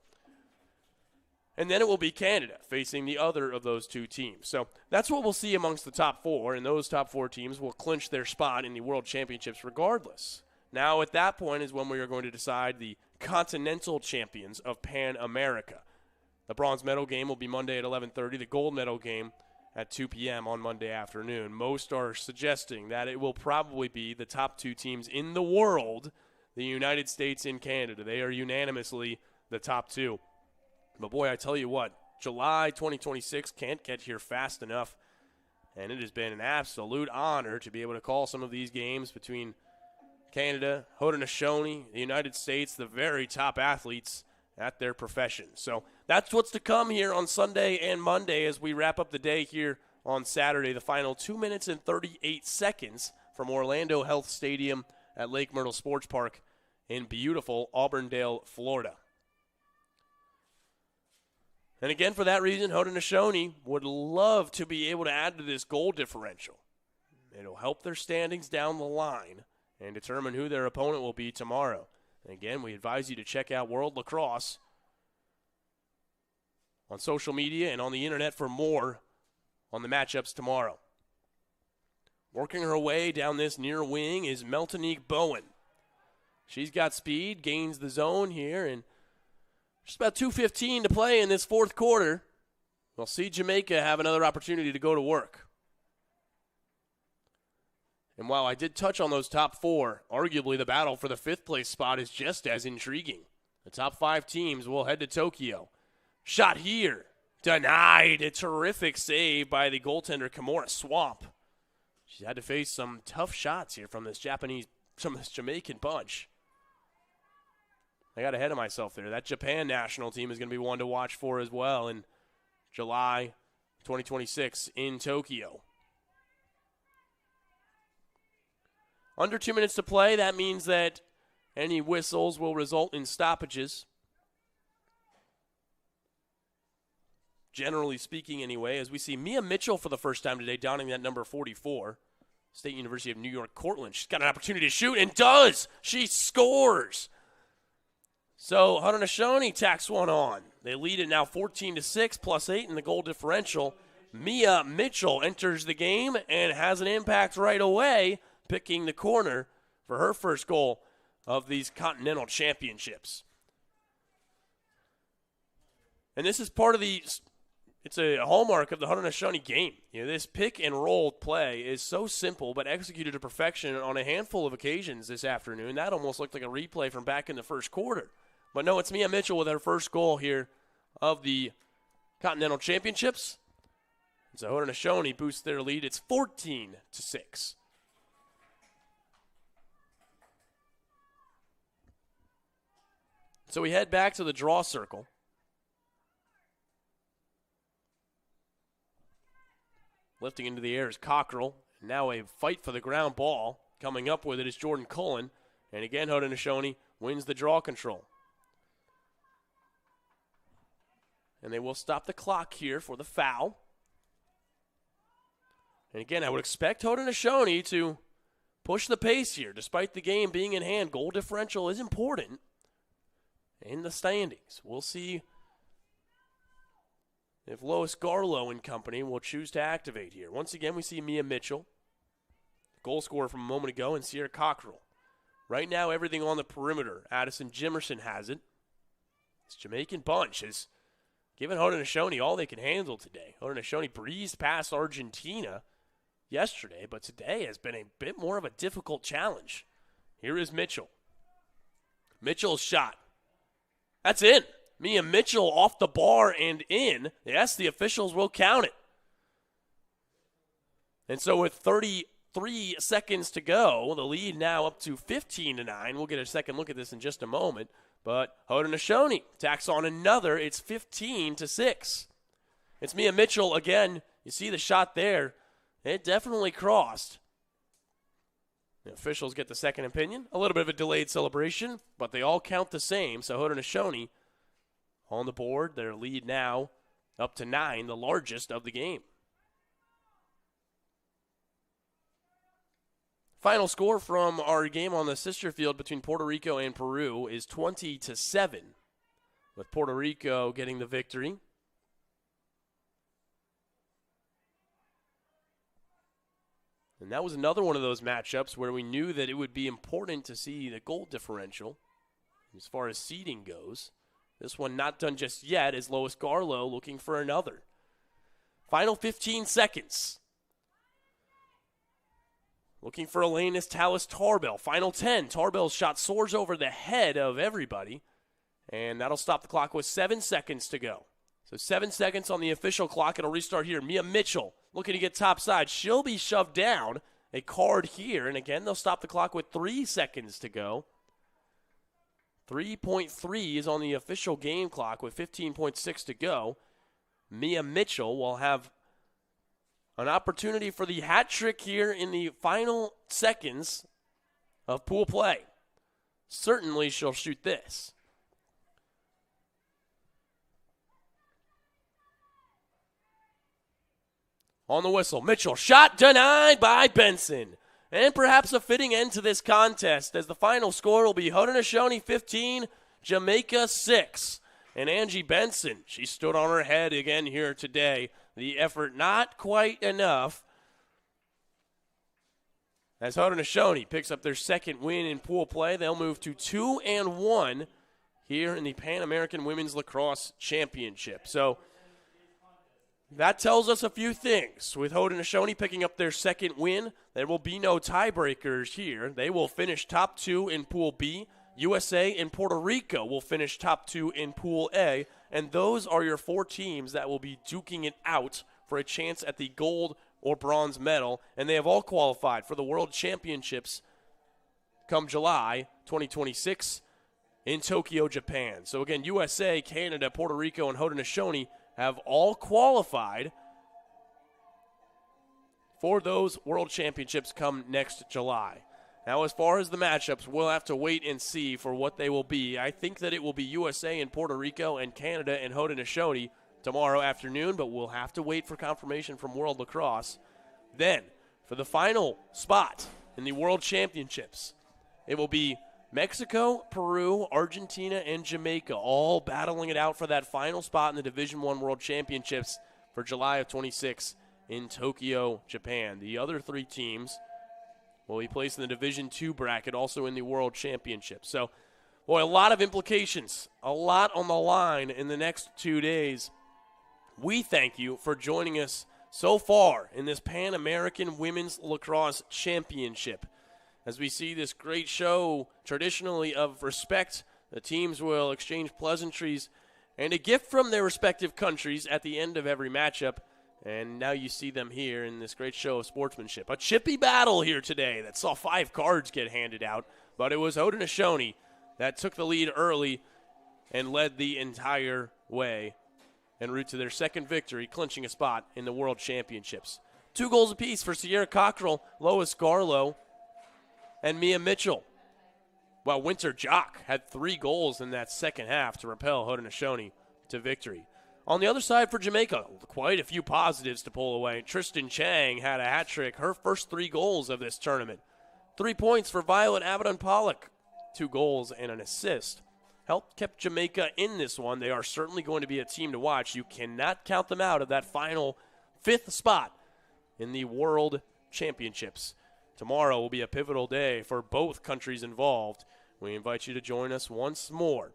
And then it will be Canada facing the other of those 2 teams. So that's what we'll see amongst the top 4, and those top 4 teams will clinch their spot in the World Championships regardless. Now, at that point is when we are going to decide the continental champions of Pan America. The bronze medal game will be Monday at 11:30. The gold medal game at 2 p.m. on Monday afternoon. Most are suggesting that it will probably be the top 2 teams in the world, the United States and Canada. They are unanimously the top 2. But, boy, I tell you what, July 2026 can't get here fast enough, and it has been an absolute honor to be able to call some of these games between Canada, Haudenosaunee, the United States, the very top athletes at their profession. So that's what's to come here on Sunday and Monday as we wrap up the day here on Saturday. The final 2 minutes and 38 seconds from Orlando Health Stadium at Lake Myrtle Sports Park in beautiful Auburndale, Florida. And again, for that reason, Haudenosaunee would love to be able to add to this goal differential. It'll help their standings down the line and determine who their opponent will be tomorrow. And again, we advise you to check out World Lacrosse on social media and on the internet for more on the matchups tomorrow. Working her way down this near wing is Meltonique Bowen. She's got speed, gains the zone here, and just about 2:15 to play in this fourth quarter. We'll see Jamaica have another opportunity to go to work. And while I did touch on those top 4, arguably the battle for the 5th place spot is just as intriguing. The top 5 teams will head to Tokyo. Shot here. Denied. A terrific save by the goaltender, Kimura Swamp. She's had to face some tough shots here from this Jamaican bunch. I got ahead of myself there. That Japan national team is going to be one to watch for as well in July 2026 in Tokyo. Under 2 minutes to play. That means that any whistles will result in stoppages. Generally speaking, anyway, as we see Mia Mitchell for the first time today donning that number 44. State University of New York, Cortland. She's got an opportunity to shoot and does. She scores. So Haudenosaunee tacks one on. They lead it now 14-6, +8 in the goal differential. Mia Mitchell enters the game and has an impact right away, picking the corner for her first goal of these Continental Championships. And this is part of it's a hallmark of the Haudenosaunee game. This pick and roll play is so simple but executed to perfection on a handful of occasions this afternoon. That almost looked like a replay from back in the first quarter. But no, it's Mia Mitchell with her first goal here of the Continental Championships. So Haudenosaunee boosts their lead. It's 14-6. So we head back to the draw circle. Lifting into the air is Cockrell. Now a fight for the ground ball. Coming up with it is Jordan Cullen. And again, Haudenosaunee wins the draw control. And they will stop the clock here for the foul. And again, I would expect Haudenosaunee to push the pace here. Despite the game being in hand, goal differential is important in the standings. We'll see if Lois Garlow and company will choose to activate here. Once again, we see Mia Mitchell, goal scorer from a moment ago, and Sierra Cockrell. Right now, everything on the perimeter. Addison Jimerson has it. This Jamaican bunch has given Haudenosaunee all they can handle today. Haudenosaunee breezed past Argentina yesterday, but today has been a bit more of a difficult challenge. Here is Mitchell. Mitchell's shot. That's in. Mia Mitchell off the bar and in. Yes, the officials will count it. And so with 33 seconds to go, the lead now up to 15-9. We'll get a second look at this in just a moment. But Haudenosaunee tacks on another. It's 15-6. It's Mia Mitchell again. You see the shot there. It definitely crossed. The officials get the second opinion. A little bit of a delayed celebration, but they all count the same. So Haudenosaunee on the board. Their lead now up to 9, the largest of the game. Final score from our game on the sister field between Puerto Rico and Peru is 20-7, with Puerto Rico getting the victory. And that was another one of those matchups where we knew that it would be important to see the goal differential as far as seeding goes. This one not done just yet as Lois Garlow looking for another. Final 15 seconds. Looking for Elenis Talis Tarbell. Final 10. Tarbell's shot soars over the head of everybody. And that'll stop the clock with 7 seconds to go. So 7 seconds on the official clock. It'll restart here. Mia Mitchell looking to get topside. She'll be shoved down. A card here. And again, they'll stop the clock with 3 seconds to go. 3.3 is on the official game clock with 15.6 to go. Mia Mitchell will have an opportunity for the hat trick here in the final seconds of pool play. Certainly she'll shoot this. On the whistle, Mitchell, shot denied by Benson. And perhaps a fitting end to this contest as the final score will be Haudenosaunee 15, Jamaica 6. And Angie Benson, she stood on her head again here today. The effort not quite enough as Haudenosaunee picks up their second win in pool play. They'll move to 2-1 here in the Pan American Women's Lacrosse Championship. So that tells us a few things. With Haudenosaunee picking up their second win, there will be no tiebreakers here. They will finish top 2 in Pool B. USA and Puerto Rico will finish top 2 in Pool A. And those are your 4 teams that will be duking it out for a chance at the gold or bronze medal. And they have all qualified for the World Championships come July 2026 in Tokyo, Japan. So again, USA, Canada, Puerto Rico, and Haudenosaunee have all qualified for those World Championships come next July. Now, as far as the matchups, we'll have to wait and see for what they will be. I think that it will be USA and Puerto Rico and Canada and Haudenosaunee tomorrow afternoon, but we'll have to wait for confirmation from World Lacrosse. Then, for the final spot in the World Championships, it will be Mexico, Peru, Argentina, and Jamaica all battling it out for that final spot in the Division I World Championships. for July of 26 in Tokyo, Japan. The other 3 teams will be placed in the Division II bracket, also in the World Championship. So, boy, a lot of implications, a lot on the line in the next 2 days. We thank you for joining us so far in this Pan American Women's Lacrosse Championship. As we see this great show, traditionally of respect, the teams will exchange pleasantries and a gift from their respective countries at the end of every matchup. And now you see them here in this great show of sportsmanship. A chippy battle here today that saw 5 cards get handed out, but it was Haudenosaunee that took the lead early and led the entire way en route to their second victory, clinching a spot in the World Championships. 2 goals apiece for Sierra Cockrell, Lois Garlow, and Mia Mitchell. While Winter Jock had 3 goals in that second half to propel Haudenosaunee to victory. On the other side for Jamaica, quite a few positives to pull away. Tristan Chang had a hat trick, her first 3 goals of this tournament. 3 points for Violet Avedon-Pollock, 2 goals and an assist. Helped kept Jamaica in this one. They are certainly going to be a team to watch. You cannot count them out of that final 5th spot in the World Championships. Tomorrow will be a pivotal day for both countries involved. We invite you to join us once more.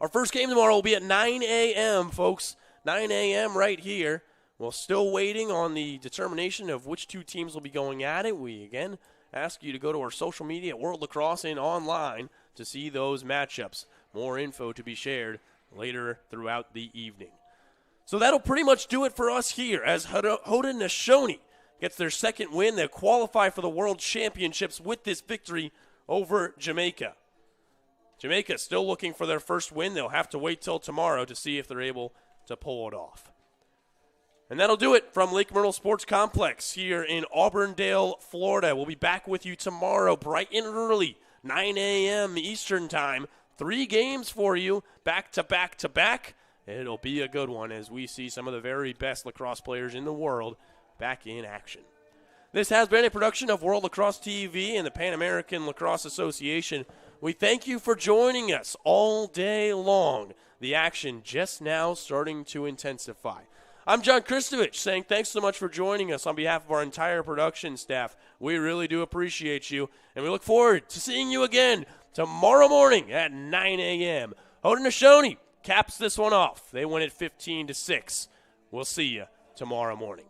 Our first game tomorrow will be at 9 a.m., folks. 9 a.m. right here. We're still waiting on the determination of which 2 teams will be going at it. We, again, ask you to go to our social media at World Lacrosse and online to see those matchups. More info to be shared later throughout the evening. So that'll pretty much do it for us here as Haudenosaunee gets their second win. They'll qualify for the World Championships with this victory over Jamaica. Jamaica still looking for their first win. They'll have to wait till tomorrow to see if they're able to pull it off. And that'll do it from Lake Myrtle Sports Complex here in Auburndale, Florida. We'll be back with you tomorrow bright and early, 9 a.m. Eastern Time. 3 games for you, back to back to back. It'll be a good one as we see some of the very best lacrosse players in the world back in action. This has been a production of World Lacrosse TV and the Pan American Lacrosse Association. We thank you for joining us all day long. The action just now starting to intensify. I'm John Kristovich saying thanks so much for joining us on behalf of our entire production staff. We really do appreciate you, and we look forward to seeing you again tomorrow morning at 9 a.m. Haudenosaunee caps this one off. They win it 15-6. We'll see you tomorrow morning.